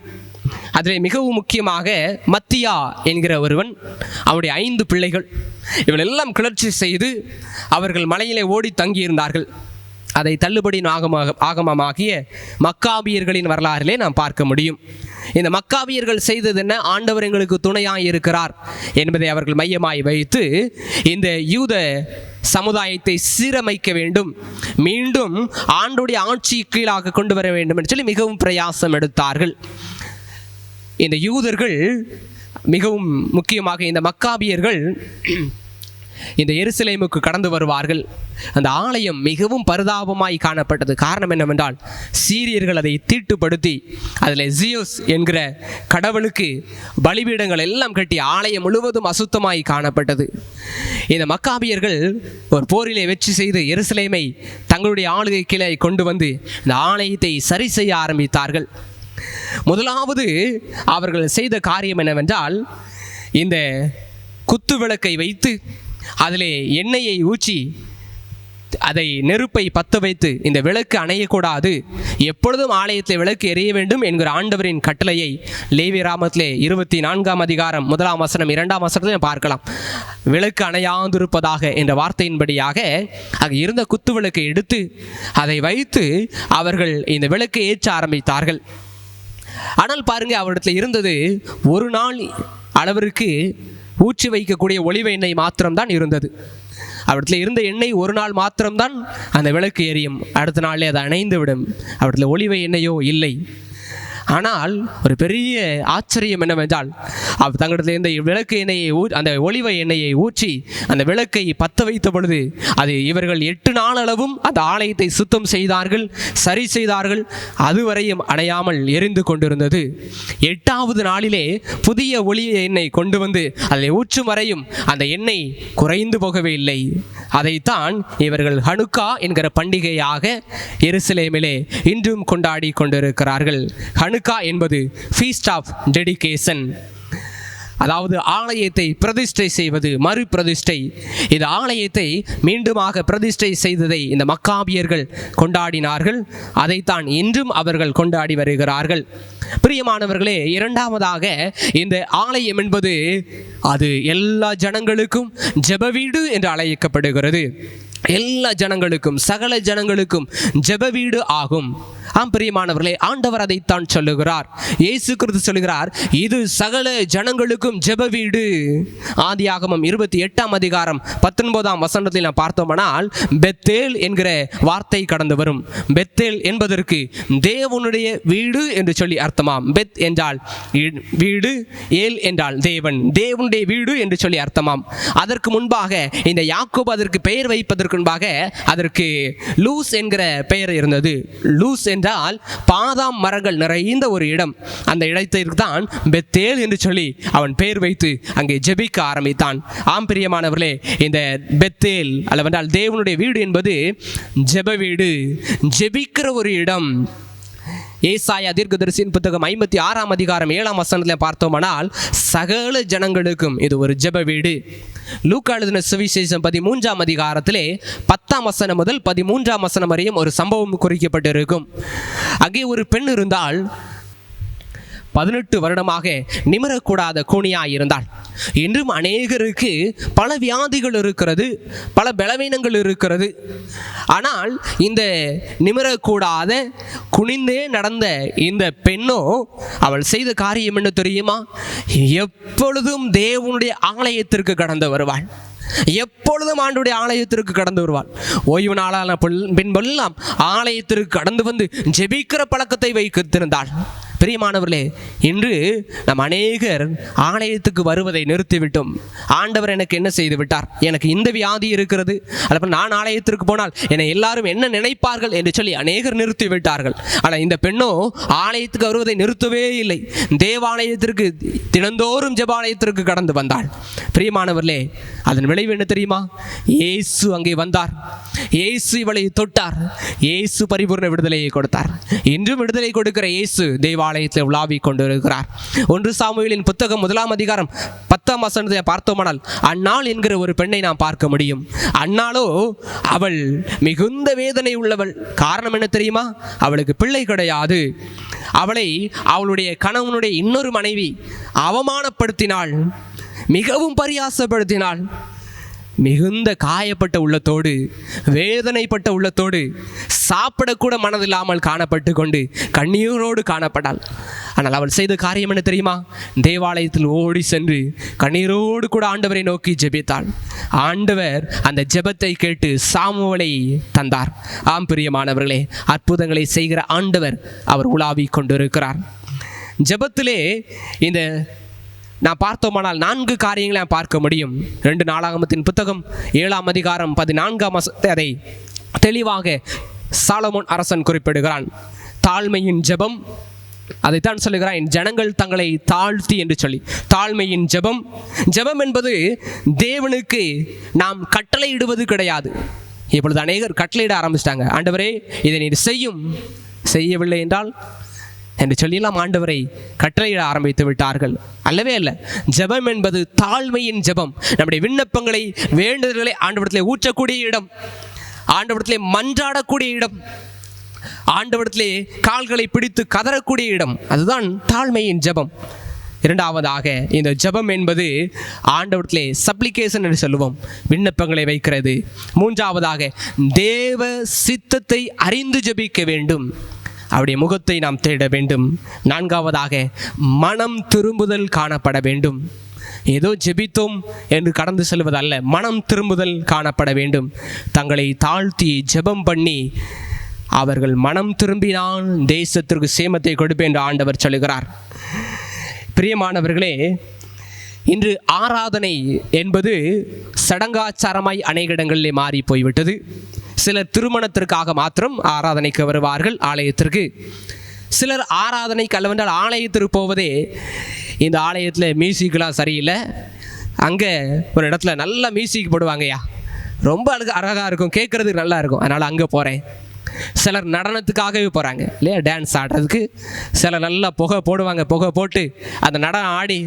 அதில் மிகவும் முக்கியமாக மத்தியா என்கிற ஒருவன், அவனுடைய 5 பிள்ளைகள், இவளெல்லாம் கிளர்ச்சி செய்து அவர்கள் மலையிலே ஓடி தங்கியிருந்தார்கள். அதை தள்ளுபடி ஆகமமாகிய மக்காபியர்களின் வரலாறிலே நாம் பார்க்க முடியும். இந்த மக்காபியர்கள் செய்தது என்ன? ஆண்டவர் எங்களுக்கு துணையாய் இருக்கிறார் என்பதை அவர்கள் மையமாய் வைத்து இந்த யூத சமுதாயத்தை சீரமைக்க வேண்டும், மீண்டும் ஆண்டுடைய ஆட்சி கீழாக கொண்டு வர வேண்டும் என்று சொல்லி மிகவும் பிரயாசம் எடுத்தார்கள். இந்த யூதர்கள் மிகவும் முக்கியமாக இந்த மக்காபியர்கள் இந்த எருசலேமுக்கு கடந்து வருவார்கள். அந்த ஆலயம் மிகவும் பரிதாபமாய் காணப்பட்டது. காரணம் என்னவென்றால், சீரியர்கள் அதை தீட்டுப்படுத்தி அதில் ஜியோஸ் என்கிற கடவுளுக்கு பலிபீடங்கள் எல்லாம் கட்டி ஆலயம் முழுவதும் அசுத்தமாய் காணப்பட்டது. இந்த மக்காபியர்கள் ஒரு போரிலே வெற்றி செய்து எருசலேமை தங்களுடைய ஆளுகை கீழே கொண்டு வந்து இந்த ஆலயத்தை சரி செய்ய ஆரம்பித்தார்கள். முதலாவது அவர்கள் செய்த காரியம் என்னவென்றால், இந்த குத்து விளக்கை வைத்து அதிலே எண்ணெயை ஊற்றி அதை நெருப்பை பற்ற வைத்து இந்த விளக்கு அணையக்கூடாது, எப்பொழுதும் ஆலயத்தில் விளக்கு எரிய வேண்டும் என்கிற ஆண்டவரின் கட்டளையை லேவியராமத்திலே 24 அதிகாரம் 1 வசனம் 2 வசனத்தை பார்க்கலாம். விளக்கு அணையாதிருப்பதாக என்ற வார்த்தையின்படியாக அங்கே இருந்த குத்து விளக்கை எடுத்து அதை வைத்து அவர்கள் இந்த விளக்கை ஏற்ற ஆரம்பித்தார்கள். ஆனால் பாருங்க, அவரிடத்தில் இருந்தது ஒரு நாள் அளவிற்கு ஊற்றி வைக்கக்கூடிய ஒலிவ எண்ணெய் மாத்திரம்தான் இருந்தது. அவரிடத்தில் இருந்த எண்ணெய் ஒரு நாள் மாத்திரம்தான் அந்த விளக்கு எரியும், அடுத்த நாளே அதை அணைந்து விடும். அவரிடத்தில் ஒலிவ எண்ணெயோ இல்லை. ஆனால் ஒரு பெரிய ஆச்சரியம் என்னவென்றால், தங்களிடத்தில் இருந்த விளக்கு எண்ணெயை அந்த ஒலிவ எண்ணெயை ஊற்றி அந்த விளக்கை பற்ற வைத்த பொழுது அது இவர்கள் 8 நாள் அளவும் அந்த ஆலயத்தை சுத்தம் செய்தார்கள், சரி செய்தார்கள், அதுவரையும் அணையாமல் எரிந்து கொண்டிருந்தது. 8வது நாளிலே புதிய ஒலிவ எண்ணெய் கொண்டு வந்து அதை ஊற்றும் வரையும் அந்த எண்ணெய் குறைந்து போகவே இல்லை. அதைத்தான் இவர்கள் ஹனுக்கா என்கிற பண்டிகையாக எருசலேமிலே இன்றும் கொண்டாடி கொண்டிருக்கிறார்கள். ஹனுக்கா என்பது ஃபீஸ்ட் ஆஃப் டெடிகேஷன், அதாவது ஆலயத்தை பிரதிஷ்டை செய்வது, மறு பிரதிஷ்டை. இந்த ஆலயத்தை மீண்டுமாக பிரதிஷ்டை செய்ததை இந்த மக்காபியர்கள் கொண்டாடினார்கள். அதைத்தான் இன்றும் அவர்கள் கொண்டாடி வருகிறார்கள். பிரியமானவர்களே, இரண்டாவதாக இந்த ஆலயம் என்பது அது எல்லா ஜனங்களுக்கும் ஜெப வீடு என்று அழைக்கப்படுகிறது. எல்லா ஜனங்களுக்கும், சகல ஜனங்களுக்கும் ஜெப வீடு ஆகும். ஆம் பிரியமானவர்களே, ஆண்டவர் அதைத்தான் சொல்லுகிறார். இயேசு கிறிஸ்து சொல்லுகிறார், இது சகல ஜனங்களுக்கும் ஜெப வீடு. ஆதியாகமம் 28 அதிகாரம் 19 வசனத்தில் நாம் பார்த்தோமானால் பெத்தேல் என்கிற வார்த்தை கடந்து வரும். பெத்தேல் என்பதற்கு தேவனுடைய வீடு என்று சொல்லி அர்த்தமாம். பெத் என்றால் வீடு, ஏல் என்றால் தேவன், தேவனுடைய வீடு என்று சொல்லி அர்த்தமாம். அதற்கு முன்பாக இந்த யாக்கோபு அதற்கு பெயர் வைப்பதற்கு முன்பாக அதற்கு லூஸ் என்கிற பெயர் இருந்தது. லூஸ் ஏனென்றால் பாதாம் மரங்கள் நிறைந்த ஒரு இடம். அந்த இடத்திற்கு தான் பெத்தேல் என்று சொல்லி அவன் பெயர் வைத்து அங்கே ஜெபிக்க ஆரம்பித்தான். ஆம் பிரியமானவர்களே, இந்த பெத்தேல் அல்லவென்றால் தேவனுடைய வீடு என்பது ஜெப வீடு, ஜெபிக்கிற ஒரு இடம். ஏசாயா தீர்க்கதரிசியின் புத்தகம் 56ஆம் அதிகாரம் 7ஆம் வசனத்தில் பார்த்தோமானால் சகல ஜனங்களுக்கும் இது ஒரு ஜெப வீடு. லூக்கா எழுதின சுவிசேஷம் 13ஆம் அதிகாரத்திலே 10ஆம் வசனம் முதல் 13ஆம் வசனம் வரையும் ஒரு சம்பவம் குறிக்கப்பட்டிருக்கும். அங்கே ஒரு பெண் இருந்தால், 18 வருடமாக நிமிரக்கூடாத கூனியாய் இருந்தாள். இன்றும் அநேகருக்கு பல வியாதிகள் இருக்கிறது, பல பலவீனங்கள் இருக்கிறது. ஆனால் இந்த நிமிரக்கூடாத குனிந்தே நடந்த இந்த பெண்ணோ அவள் செய்த காரியம் என்ன தெரியுமா? எப்பொழுதும் தேவனுடைய ஆலயத்திற்கு கடந்து வருவாள், எப்பொழுதும் ஆண்டுடைய ஆலயத்திற்கு கடந்து வருவாள். ஓய்வு நாளான பின்பெல்லாம் ஆலயத்திற்கு கடந்து வந்து ஜெபிக்கிற பழக்கத்தை வைத்திருந்தாள். பிரியமானவர்களே, இன்று நம் அநேகர் ஆலயத்துக்கு வருவதை நிறுத்திவிட்டோம். ஆண்டவர் எனக்கு என்ன செய்து விட்டார், எனக்கு இந்த வியாதி இருக்கிறது, அல்லது நான் ஆலயத்திற்கு போனால் என்னை எல்லாரும் என்ன நினைப்பார்கள் என்று சொல்லி அநேகர் நிறுத்திவிட்டார்கள். ஆனால் இந்த பெண்ணோ ஆலயத்துக்கு வருவதை நிறுத்தவே இல்லை. தேவாலயத்திற்கு தினந்தோறும் ஜெபாலயத்திற்கு கடந்து வந்தாள். பிரியமானவர்களே, அதன் விளைவு என்ன தெரியுமா? இயேசு அங்கே வந்தார், இயேசு இவளை தொட்டார், இயேசு பரிபூர்ண விடுதலையை கொடுத்தார். இன்றும் விடுதலை கொடுக்கிற இயேசு தேவாலயத்தில் உலாவிக் கொண்டிருக்கிறார். 1 சாமுவேலின் புத்தகம் 1ஆம் அதிகாரம் 10ஆம் வசனத்தை பார்த்தோமானால் அன்னாள் என்கிற ஒரு பெண்ணை நாம் பார்க்க முடியும். அன்னாளோ அவள் மிகுந்த வேதனை உள்ளவள். காரணம் என்ன தெரியுமா? அவளுக்கு பிள்ளை கிடையாது. அவளை அவளுடைய கணவனுடைய இன்னொரு மனைவி அவமானப்படுத்தினாள், மிகவும் பரியாசப்படுத்தினாள். மிகுந்த காயப்பட்ட உள்ளத்தோடு, வேதனைப்பட்ட உள்ளத்தோடு, சாப்பிடக்கூட மனதில்லாமல் காணப்பட்டு கொண்டு கண்ணீரோடு காணப்பட்டாள். ஆனால் அவள் செய்த காரியம் என்ன தெரியுமா? தேவாலயத்தில் ஓடி சென்று கண்ணீரோடு கூட ஆண்டவரை நோக்கி ஜெபித்தாள். ஆண்டவர் அந்த ஜெபத்தை கேட்டு சாமுவேலை தந்தார். ஆம் பிரியமானவர்களே, அற்புதங்களை செய்கிற ஆண்டவர் அவர் உலாவிக் கொண்டிருக்கிறார். ஜெபத்திலே இந்த நான் பார்த்தோமானால் 4 காரியங்களை நான் பார்க்க முடியும். 2 நாளாகமத்தின் புத்தகம் 7ஆம் அதிகாரம் 14ஆம் வசனத்தை அதை தெளிவாக சாலமோன் அரசன் குறிப்பிடுகிறான். தாழ்மையின் ஜெபம், அதைத்தான் சொல்லுகிறான், என் ஜனங்கள் தங்களை தாழ்த்தி என்று சொல்லி. தாழ்மையின் ஜெபம். ஜெபம் என்பது தேவனுக்கு நாம் கட்டளையிடுவது கிடையாது. இப்பொழுது அநேகர் கட்டளையிட ஆரம்பிச்சிட்டாங்க. ஆண்டவரே இதை நீர் செய்யும், செய்யவில்லை என்றால் என்று சொல்லியெல்லாம் ஆண்டவரை கட்டளையிட ஆரம்பித்து விட்டார்கள். அல்லவே அல்ல. ஜெபம் என்பது தாழ்மையின் ஜெபம். நம்முடைய விண்ணப்பங்களை, வேண்டுதல்களை ஆண்டவரிடத்திலே ஊற்றக்கூடிய இடம், ஆண்டவரிடத்திலே மன்றாடக்கூடிய இடம், ஆண்டவரிடத்திலே கால்களை பிடித்து கதறக்கூடிய இடம். அதுதான் தாழ்மையின் ஜெபம். இரண்டாவதாக இந்த ஜெபம் என்பது ஆண்டவரிடத்திலே சப்ளிகேஷன் என்று சொல்லுவோம், விண்ணப்பங்களை வைக்கிறது. மூன்றாவதாக தேவ சித்தத்தை அறிந்து ஜெபிக்க வேண்டும், அவருடைய முகத்தை நாம் தேட வேண்டும். நான்காவதாக மனம் திரும்புதல் காணப்பட வேண்டும். ஏதோ ஜெபித்தோம் என்று கடந்து செல்வதல்ல, மனம் திரும்புதல் காணப்பட வேண்டும். தங்களை தாழ்த்தி ஜெபம் பண்ணி அவர்கள் மனம் திரும்பினால் தேசத்திற்கு சேமத்தை கொடுப்பேன் என்று ஆண்டவர் சொல்லுகிறார். பிரியமானவர்களே, இன்று ஆராதனை என்பது சடங்காச்சாரமாய் அநேக இடங்களிலே மாறி போய்விட்டது. சிலர் திருமணத்திற்காக மாத்திரம் ஆராதனைக்கு வருவார்கள் ஆலயத்திற்கு. சிலர் ஆராதனைக்கு அல்லவென்றால் ஆலயத்திற்கு போவதே, இந்த ஆலயத்தில் மியூசிக்லாம் சரியில்லை, அங்கே ஒரு இடத்துல நல்லா மியூசிக் போடுவாங்கய்யா, ரொம்ப அழகாக இருக்கும், கேட்குறதுக்கு நல்லா இருக்கும், அதனால் அங்கே போகிறேன். சிலர் நடனத்துக்காகவே போகிறாங்க இல்லையா, டான்ஸ் ஆடுறதுக்கு. சிலர் நல்லா புகை போடுவாங்க, புகை போட்டு அந்த நடனம் ஆடி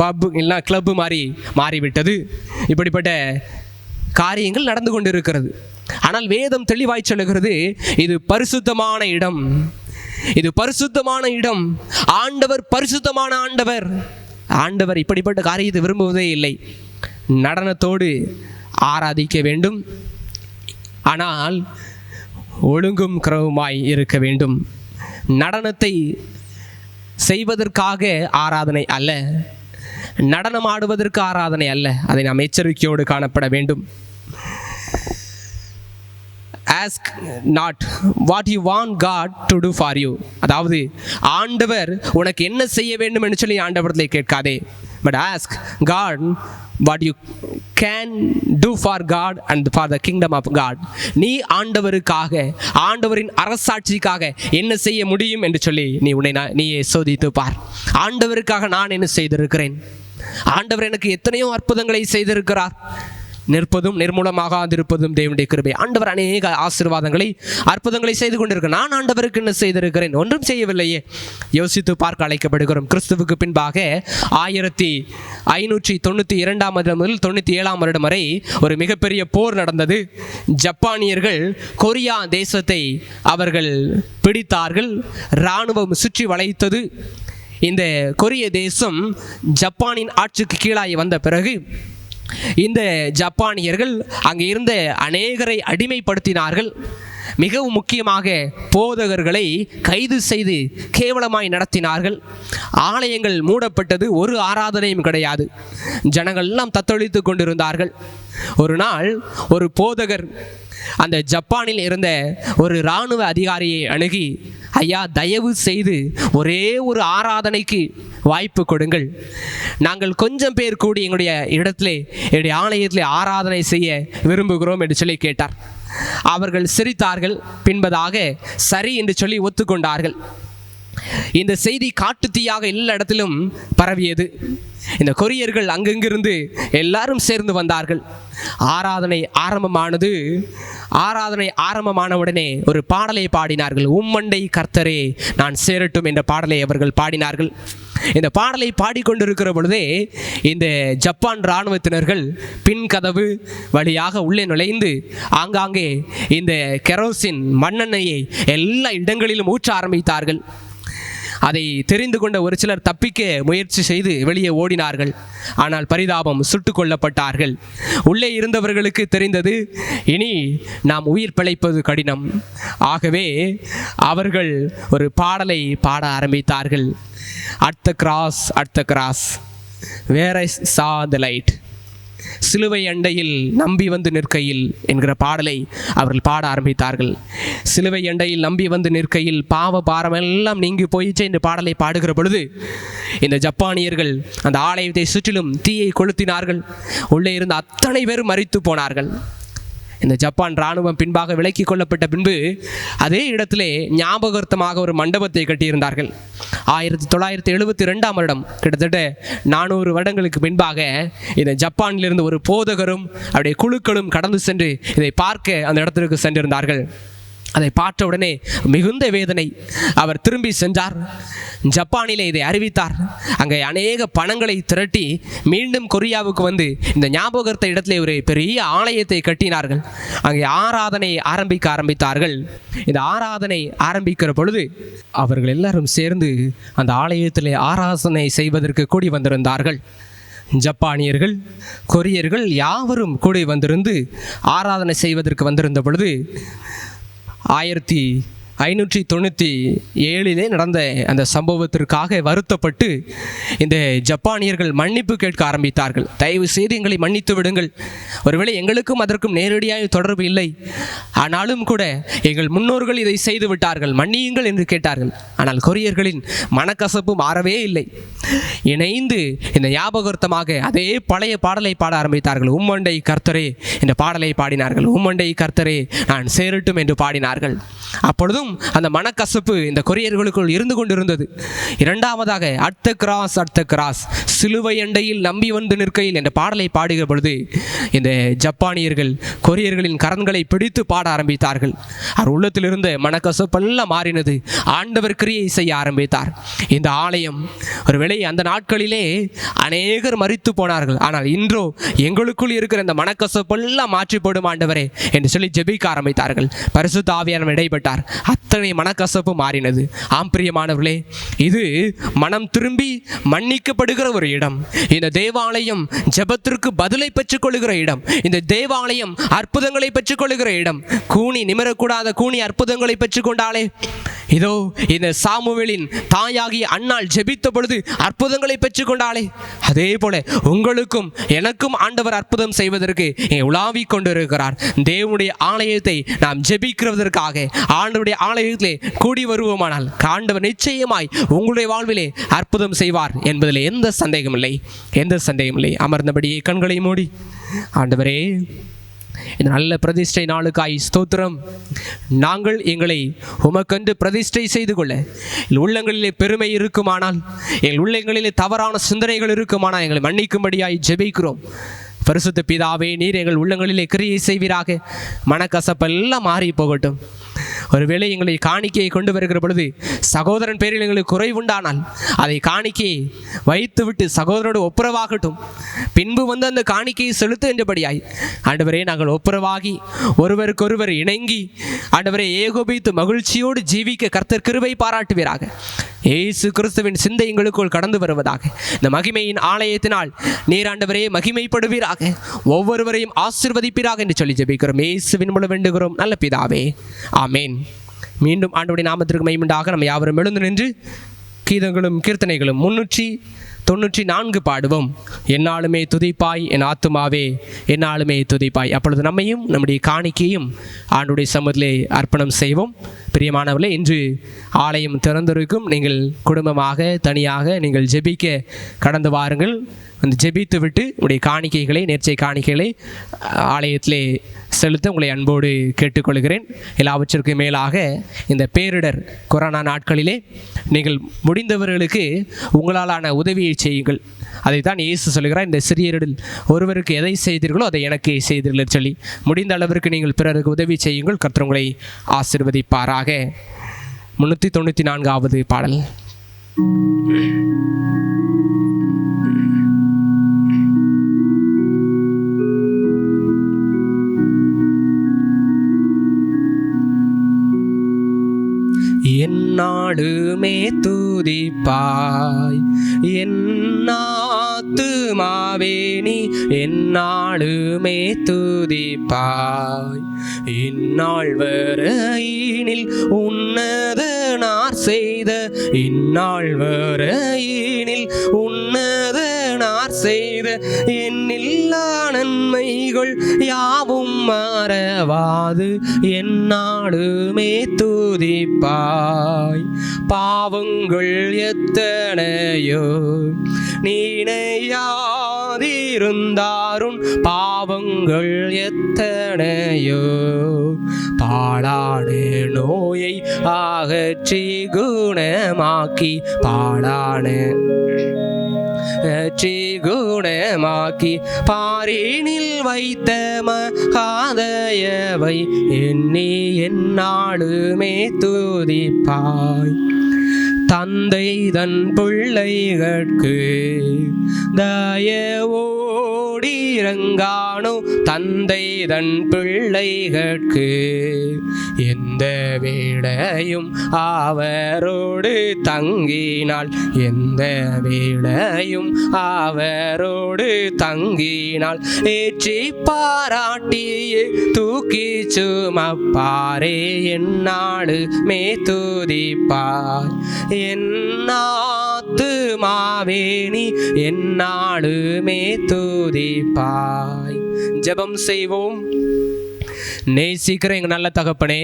பப்பு இல்லைனா கிளப்பு மாதிரி மாறிவிட்டது. இப்படிப்பட்ட காரியங்கள் நடந்து கொண்டு இருக்கிறது. ஆனால் வேதம் தெளிவாய் சொல்லுகிறது, இது பரிசுத்தமான இடம், இது பரிசுத்தமான இடம். ஆண்டவர் பரிசுத்தமான ஆண்டவர். ஆண்டவர் இப்படிப்பட்ட காரியத்தை விரும்புவதே இல்லை. நடனத்தோடு ஆராதிக்க வேண்டும், ஆனால் ஒழுங்கும் கிரவுமாய் இருக்க வேண்டும். நடனத்தை செய்வதற்காக ஆராதனை அல்ல, நடனம் ஆடுவதற்கு ஆராதனை அல்ல. அதை நாம் எச்சரிக்கையோடு காணப்பட வேண்டும். Ask not what you want God to do for you. அதாவது ஆண்டவர் உனக்கு என்ன செய்ய வேண்டும் என்று சொல்லி ஆண்டவரத்தை கேட்காதே, but ask God what you can do for God and for the kingdom of God. நீ ஆண்டவருக்காக, ஆண்டவரின் அரசாட்சிக்காக என்ன செய்ய முடியும் என்று சொல்லி நீயே சோதித்து பார். ஆண்டவருக்காக நான் என்ன செய்திருக்கிறேன்? ஆண்டவர் எனக்கு எத்தனையோ அற்புதங்களை செய்திருக்கிறார். நிற்பதும் நிர்மூலமாகாதிருப்பதும் தேவனுடைய கிருபை. ஆண்டவர் அநேக ஆசீர்வாதங்களை, அற்புதங்களை செய்து கொண்டிருக்க, நான் ஆண்டவருக்கு என்ன செய்திருக்கிறேன்? ஒன்றும் செய்யவில்லையே. யோசித்து பார்க்க அழைக்கப்படுகிறோம். கிறிஸ்துவுக்கு பின்பாக 1592 முதல் 97 வருடம் வரை ஒரு மிகப்பெரிய போர் நடந்தது. ஜப்பானியர்கள் கொரியா தேசத்தை அவர்கள் பிடித்தார்கள். இராணுவம் சுற்றி வளைத்தது. இந்த கொரிய தேசம் ஜப்பானின் ஆட்சிக்கு கீழாகி வந்த பிறகு இந்த ஜப்பானியர்கள் அங்கே இருந்த அநேகரை அடிமைப்படுத்தினார்கள். மிகவும் முக்கியமாக போதகர்களை கைது செய்து கேவலமாய் நடத்தினார்கள். ஆலயங்கள் மூடப்பட்டது. ஒரு ஆராதனையும் கிடையாது. ஜனங்கள் எல்லாம் தத்தளித்து கொண்டிருந்தார்கள். ஒரு நாள் ஒரு போதகர் அந்த ஜப்பானில் இருந்த ஒரு இராணுவ அதிகாரியை அணுகி, ஐயா, தயவு செய்து ஒரே ஒரு ஆராதனைக்கு வாய்ப்பு கொடுங்கள். நாங்கள் கொஞ்சம் பேர் கூடி எங்களுடைய என்னுடைய ஆலயத்திலே ஆராதனை செய்ய விரும்புகிறோம் என்று சொல்லி கேட்டார். அவர்கள் சிரித்தார்கள். பின்பதாக சரி என்று சொல்லி ஒத்துக்கொண்டார்கள். இந்த செய்தி காட்டுத்தீயாக எல்லா இடத்திலும் பரவியது. இந்த கொரியர்கள் அங்கங்கிருந்து எல்லாரும் சேர்ந்து வந்தார்கள். ஆராதனை ஆரம்பமான உடனே ஒரு பாடலை பாடினார்கள். உம்மண்டை கர்த்தரே நான் சேரட்டும் என்ற பாடலை அவர்கள் பாடினார்கள். இந்த பாடலை பாடிக்கொண்டிருக்கிற பொழுதே இந்த ஜப்பான் இராணுவத்தினர்கள் பின் கதவு வழியாக உள்ளே நுழைந்து ஆங்காங்கே இந்த கெரோசின் மண்ணெண்ணெயை எல்லா இடங்களிலும் ஊற்ற ஆரம்பித்தார்கள். அதை தெரிந்து கொண்ட ஒரு சிலர் தப்பிக்க முயற்சி செய்து வெளியே ஓடினார்கள். ஆனால் பரிதாபம், சுட்டு கொல்லப்பட்டார்கள். உள்ளே இருந்தவர்களுக்கு தெரிந்தது, இனி நாம் உயிர் பிழைப்பது கடினம். ஆகவே அவர்கள் ஒரு பாடலை பாட ஆரம்பித்தார்கள். அட் த கிராஸ் வேர் ஐ சா த லைட், சிலுவை அண்டையில் நம்பி வந்து நிற்கையில் என்கிற பாடலை அவர்கள் பாட ஆரம்பித்தார்கள். சிலுவை அண்டையில் நம்பி வந்து நிற்கையில் பாவ பாரமெல்லாம் நீங்கி போயிற்று என்று பாடலை பாடுகிற பொழுது இந்த ஜப்பானியர்கள் அந்த ஆலயத்தை சுற்றிலும் தீயை கொளுத்தினார்கள். உள்ளே இருந்த அத்தனை பேரும் மரித்து போனார்கள். இந்த ஜப்பான் இராணுவம் பின்பாக விலக்கி கொள்ளப்பட்ட பின்பு அதே இடத்திலே ஞாபகார்த்தமாக ஒரு மண்டபத்தை கட்டியிருந்தார்கள். 1972 வருடம், கிட்டத்தட்ட 400 வருடங்களுக்கு பின்பாக இந்த ஜப்பானிலிருந்து ஒரு போதகரும் அவருடைய குழுக்களும் கடந்து சென்று இதை பார்க்க அந்த இடத்திற்கு சென்றிருந்தார்கள். அதை பார்த்த உடனே மிகுந்த வேதனை. அவர் திரும்பி சென்றார். ஜப்பானிலே இதை அறிவித்தார். அங்கே அநேக பணங்களை திரட்டி மீண்டும் கொரியாவுக்கு வந்து இந்த ஞாபகார்த்த இடத்திலே ஒரு பெரிய ஆலயத்தை கட்டினார்கள். அங்கே ஆராதனை ஆரம்பித்தார்கள். இந்த ஆராதனை ஆரம்பிக்கிற பொழுது அவர்கள் எல்லாரும் சேர்ந்து அந்த ஆலயத்திலே ஆராதனை செய்வதற்கு கூடி வந்திருந்தார்கள். ஜப்பானியர்கள், கொரியர்கள் யாவரும் கூடி வந்திருந்து ஆராதனை செய்வதற்கு வந்திருந்த பொழுது 1597 நடந்த அந்த சம்பவத்திற்காக வருத்தப்பட்டு இந்த ஜப்பானியர்கள் மன்னிப்பு கேட்க ஆரம்பித்தார்கள். தயவு செய்து எங்களை மன்னித்து விடுங்கள். ஒருவேளை எங்களுக்கும் அதற்கும் நேரடியாக தொடர்பு இல்லை, ஆனாலும் கூட எங்கள் முன்னோர்கள் இதை செய்து விட்டார்கள், மன்னியுங்கள் என்று கேட்டார்கள். ஆனால் கொரியர்களின் மனக்கசப்பு மாறவே இல்லை. இணைந்து இந்த ஞாபகார்த்தமாக அதே பழைய பாடலை பாட ஆரம்பித்தார்கள். உம்மண்டை கர்த்தரே என்ற பாடலை பாடினார்கள். உம்மண்டை கர்த்தரே நான் சேரட்டும் என்று பாடினார்கள். அப்பொழுதும் அந்த மனக்கசப்பு இந்த கொரியர்களுக்குள் இருந்து கொண்டிருந்தது. இரண்டாவதாக அட் த கிராஸ் சிலுவை அண்டையில் நம்பி வந்து நிற்கையில் என்ற பாடலை பாடுகிற பொழுது இந்த ஜப்பானியர்கள் கொரியர்களின் கரங்களை பிடித்து பாட ஆரம்பித்தார்கள். அவர் உள்ளத்தில் இருந்த மனக்கசப்பெல்லாம் மாறினது. ஆண்டவர் கிரியை செய்ய ஆரம்பித்தார். இந்த ஆலயம் ஒருவேளை அந்த நாட்களிலே அநேகர் மரித்து போனார்கள், ஆனால் இன்றோ எங்களுக்குள் இருக்கிற இந்த மனக்கசப்பெல்லாம் மாற்றி போடும் ஆண்டவரே என்று சொல்லி ஜெபிக்க ஆரம்பித்தார்கள். பரிசுத்த ஆவியானவர் இடைப்பட்டார். அத்தனை மனக்கசப்பு மாறினது. ஆம் பிரியமானவர்களே, இது மனம் திரும்பி மன்னிக்கப்படுகிற ஒரு இடம். இந்த தேவாலயம் ஜெபத்திற்கு பதிலை பெற்றுக்கொள்கிற இடம். இந்த தேவாலயம் அற்புதங்களை பெற்றுக்கொள்கிற இடம். கூனி நிமிரக்கூடாத கூனி அற்புதங்களை பெற்றுக்கொண்டாலே, இதோ இந்த சாமுவேலின் தாயாகி அன்னாள் ஜெபித்த பொழுது அற்புதங்களை பெற்றுக்கொண்டாலே, அதே போல உங்களுக்கும் எனக்கும் ஆண்டவர் அற்புதம் செய்வதற்கு உலாவிக் கொண்டிருக்கிறார். தேவனுடைய ஆலயத்தை நாம் ஜெபிக்கிறதற்காக, ஆண்டவருடைய ஆலயத்திலே கூடி வருவோமானால் ஆண்டவர் நிச்சயமாய் உங்களுடைய வாழ்விலே அற்புதம் செய்வார் என்பதில் எந்த சந்தேகமில்லை. அமர்ந்தபடியே கண்களை மூடி, ஆண்டவரே இந்த நல்ல பிரதிஷ்டை நாளுக்காய் ஸ்தோத்திரம். நாங்கள் எங்களை உமக்கென்று பிரதிஷ்டை செய்து கொள்ள உள்ளங்களிலே பெருமை இருக்குமானால், எங்கள் உள்ளங்களிலே தவறான சிந்தனைகள் இருக்குமானால் எங்களை மன்னிக்கும்படியாய் ஜெபிக்கிறோம். பரிசுத்த பிதாவே, நீர் எங்கள் உள்ளங்களிலே கிரியை செய்வீராக. மனக்கசப்பெல்லாம் மாறி போகட்டும். ஒருவேளை எங்களை காணிக்கையை கொண்டு வருகிற பொழுது சகோதரன் பேரில் எங்களுக்கு குறைவுண்டானால் அதை காணிக்கையை வைத்துவிட்டு சகோதரனோடு ஒப்புரவாகட்டும். பின்பு வந்து அந்த காணிக்கையை செலுத்த என்றபடியாய் ஆண்டவரே நாங்கள் ஒப்புரவாகி ஒருவருக்கொருவர் இணங்கி ஆண்டவரை ஏகோபித்து மகிழ்ச்சியோடு ஜீவிக்க கர்த்தர் கிருபை பாராட்டுவீராக. இயேசு கிறிஸ்துவின் சிந்தை எங்களுக்குள் கடந்து வருவதாக. இந்த மகிமையின் ஆலயத்தினால் நீர் ஆண்டவரே மகிமைப்படுவீராக, ஒவ்வொருவரையும் ஆசீர்வதிப்பீராக என்று சொல்லி ஜெபிக்கிறோம். இயேசுவின் மூலம் வேண்டுகிறோம் நல்ல பிதாவே, ஆமேன். மீண்டும் ஆண்டவருடைய நாமத்திற்கு மகிமையுண்டாக. நம்ம யாவரும் எழுந்து நின்று கீதங்களும் கீர்த்தனைகளும் 394 பாடுவோம். என்னாலுமே துதிப்பாய் என் ஆத்துமாவே, என்னாலுமே துதிப்பாய். அப்பொழுது நம்மையும் நம்முடைய காணிக்கையும் ஆண்டுடைய சமூகத்திலே அர்ப்பணம் செய்வோம். பிரியமானவர்களே, இன்று ஆலயம் திறந்திருக்கும். நீங்கள் குடும்பமாக தனியாக நீங்கள் ஜெபிக்க கடந்து வாருங்கள். அந்த ஜெபித்து விட்டு உடைய காணிக்கைகளை, நேர்ச்சை காணிக்கைகளை ஆலயத்திலே செலுத்த உங்களை அன்போடு கேட்டுக்கொள்கிறேன். எல்லாவற்றிற்கும் மேலாக இந்த பேரிடர் கொரோனா நாட்களிலே நீங்கள் முடிந்தவர்களுக்கு உங்களாலான உதவியை செய்யுங்கள். அதைத்தான் இயேசு சொல்கிறார், இந்த சிறியரில் ஒருவருக்கு எதை செய்தீர்களோ அதை எனக்கு செய்தீர்கள் சொல்லி முடிந்த அளவிற்கு நீங்கள் பிறருக்கு உதவி செய்யுங்கள். கர்த்தர் உங்களை ஆசீர்வதிப்பாராக. 394வது பாடல். என்னாலுமே துதிப்பாய் என் ஆத்துமாவே, நீ என்னாலுமே துதிப்பாய். இந்நாள் வரையினில் உன்னதனார் செய்த, இந்நாள் வரையினில் உன்னதனார் செய்த என்னில்லா நன்மைகள் யாவும் மறவாது என்னாலுமே துதிப்பாய். பாவங்கள் எத்தனையோ நீனையாதிருந்தாரும், பாவங்கள் எத்தனையோ பாழான நோயை அகற்றி குணமாக்கி, பாழான குணமாக்கி பாரினில் வைத்த மகாதயவை எண்ணி என்னாலுமே துதிப்பாய். தந்தை தன் பிள்ளைகட்கு தயவோடிரங்கானோ, தந்தை தன் பிள்ளைகட்கு எந்த வேளையும் அவரோடு தங்கினாள், எந்த வேளையும் அவரோடு தங்கினாள். ஏற்றி பாராட்டியே தூக்கி சுமப்பாரே என்னாலுமே துதிப்பாய். என் ஆத்துமாவே, நீ என்னாலுமே துதிப்பாய். ஜெபம் செய்வோம். நேசிக்கிற எங்கள் நல்ல தகப்பனே,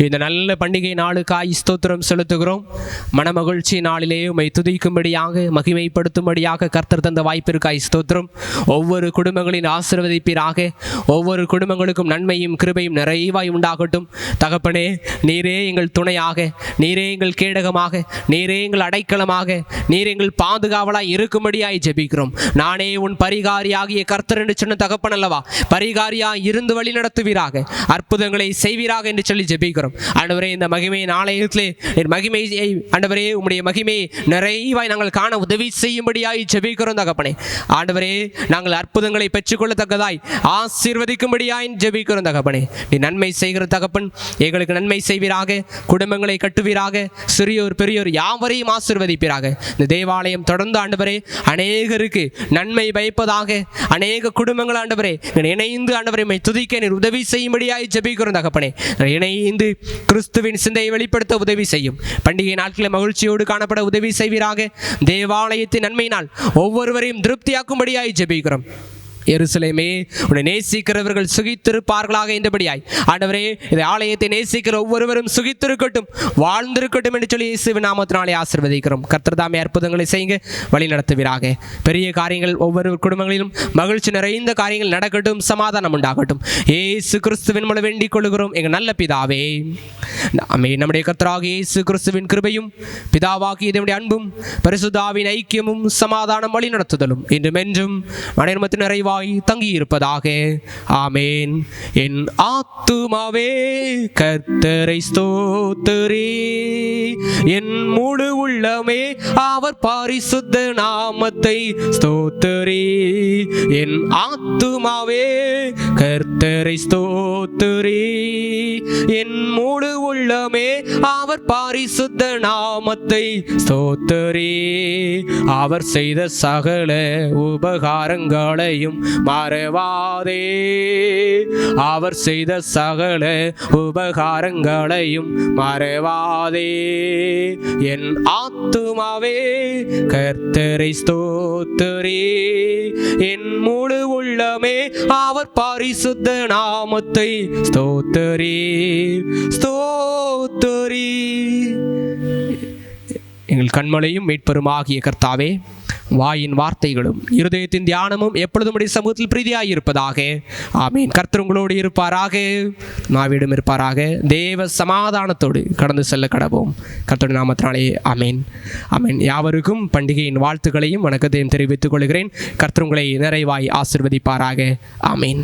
இந்த நல்ல பண்டிகை நாளுக்காய் ஸ்தோத்திரம் செலுத்துகிறோம். மனமகிழ்ச்சி நாளிலே உம்மை துதிக்கும்படியாக, மகிமைப்படுத்தும்படியாக கர்த்தர் தந்த வாய்ப்பிற்காய் ஸ்தோத்திரம். ஒவ்வொரு குடும்பங்களின் ஆசீர்வதிப்பீராக. ஒவ்வொரு குடும்பங்களுக்கும் நன்மையும் கிருபையும் நிறைவாய் உண்டாகட்டும். தகப்பனே, நீரே எங்கள் துணையாக, நீரே எங்கள் கேடகமாக, நீரே எங்கள் அடைக்கலமாக, நீர் எங்கள் பாதுகாவலாய் இருக்கும்படியாய் ஜெபிக்கிறோம். நானே உன் பரிகாரியாகிய கர்த்தர் என்று சொன்ன தகப்பன் அல்லவா, பரிகாரியாய் இருந்து வழி நடத்துவீராக, அற்புதங்களை செய்வீராக என்று சொல்லி ஜெபிக்கிறோம். ஆண்டவரே, இந்த மகிமையின் ஆலயத்திலே மகிமையை ஆண்டவரே உம்முடைய மகிமையை நிறைவாய் நாங்கள் காண உதவி செய்யும்படியாய் ஜெபிக்கிறோம் தகப்பனே. ஆண்டவரே, நாங்கள் அற்புதங்களை பெற்றுக்கொள்ளத்தக்கதாய் ஆசீர்வதிக்கும்படியாய் ஜெபிக்கிறோம் தகப்பனே. நீ நன்மை செய்கிற தகப்பன், எங்களுக்கு நன்மை செய்வீராக, குடும்பங்களை கட்டுவீராக, சிறியோர் பெரியோர் யாவரையும் ஆசீர்வதிப்பீராக. இந்த தேவாலயம் தொடர்ந்து ஆண்டவரே அநேகருக்கு நன்மை பயப்பதாக, அநேக குடும்பங்கள் ஆண்டவரே இணைந்து ஆண்டவரை துதிக்க நீர் உதவி செய்யும்படியாய் ஜெபிக்கிறோம் தகப்பனே. இணைந்து கிறிஸ்துவின் சிந்தையை வெளிப்படுத்த உதவி செய்யும். பண்டிகை நாட்களில் மகிழ்ச்சியோடு காணப்பட உதவி செய்வீராக. தேவாலயத்தின் நன்மையினால் ஒவ்வொருவரையும் திருப்தியாக்கும்படியாய் ஜெபிக்கிறோம். எருசலேமே உன்னை நேசிக்கிறவர்கள் சுகித்திருப்பார்களாக என்றபடியாய் ஆண்டவரே இந்த ஆலயத்தை நேசிக்கிற ஒவ்வொருவரும் சுகித்திருக்கட்டும், வாழ்ந்திருக்கட்டும் என்று சொல்லி இயேசுவின் நாமத்தினாலே ஆசீர்வதிக்கிறோம். கர்த்தர் தாமே அற்புதங்களை செய்யுங்க, வழி நடத்துவீராக. பெரிய காரியங்கள் ஒவ்வொரு குடும்பங்களிலும் மகிழ்ச்சி நிறைந்த காரியங்கள் நடக்கட்டும், சமாதானம் உண்டாகட்டும். இயேசு கிறிஸ்துவின் மூலம் வேண்டிக் கொள்கிறோம் எங்கள் நல்ல பிதாவே. நம்முடைய கர்த்தராகிய இயேசு கிறிஸ்துவின் கிருபையும் பிதாவாகிய தேவனுடைய அன்பும் பரிசுத்தாவின் ஐக்கியமும் சமாதானம் வழி நடத்துதலும் இன்றும் என்றும் மனதின் நிறைவாய் தங்கியிருப்பதாக. ஆமேன். என் ஆத்துமாவே கர்த்தரை ஸ்தோத்திரி, என் முழு உள்ளமே அவர் பரிசுத்த நாமத்தை ஸ்தோத்திரி. என் ஆத்துமாவே கர்த்தரை ஸ்தோத்திரி, என் முழு உள்ளமே அவர் பரிசுத்த நாமத்தை ஸ்தோத்திரி. அவர் செய்த சகல உபகாரங்களையும் மறவாதே, அவர் செய்த சகல உபகாரங்களையும் மறவாதே. என் ஆத்துமாவே கர்த்தரை ஸ்தோத்திரி, என் முழு உள்ளமே அவர் பரிசுத்த நாமத்தை ஸ்தோத்திரி ஸ்தோத்திரி. எங்கள் கண்மலையும் மீட்பெருமாகிய கர்த்தாவே, வாயின் வார்த்தைகளும் இருதயத்தின் தியானமும் எப்பொழுதும் உடைய சமூகத்தில் பிரீதியாய் இருப்பதாக. ஆமீன். கர்த்தர் உங்களோடு இருப்பாராக, நாவிடம் இருப்பாராக. தேவ சமாதானத்தோடு கடந்து செல்ல கடவோம் கர்த்தருடைய நாமத்தினாலே. ஆமீன் ஆமீன். யாவருக்கும் பண்டிகையின் வாழ்த்துக்களையும் வணக்கத்தையும் தெரிவித்துக் கொள்கிறேன். கர்த்தர் உங்களை நிறைவாய் ஆசீர்வதிப்பாராக. ஆமீன்.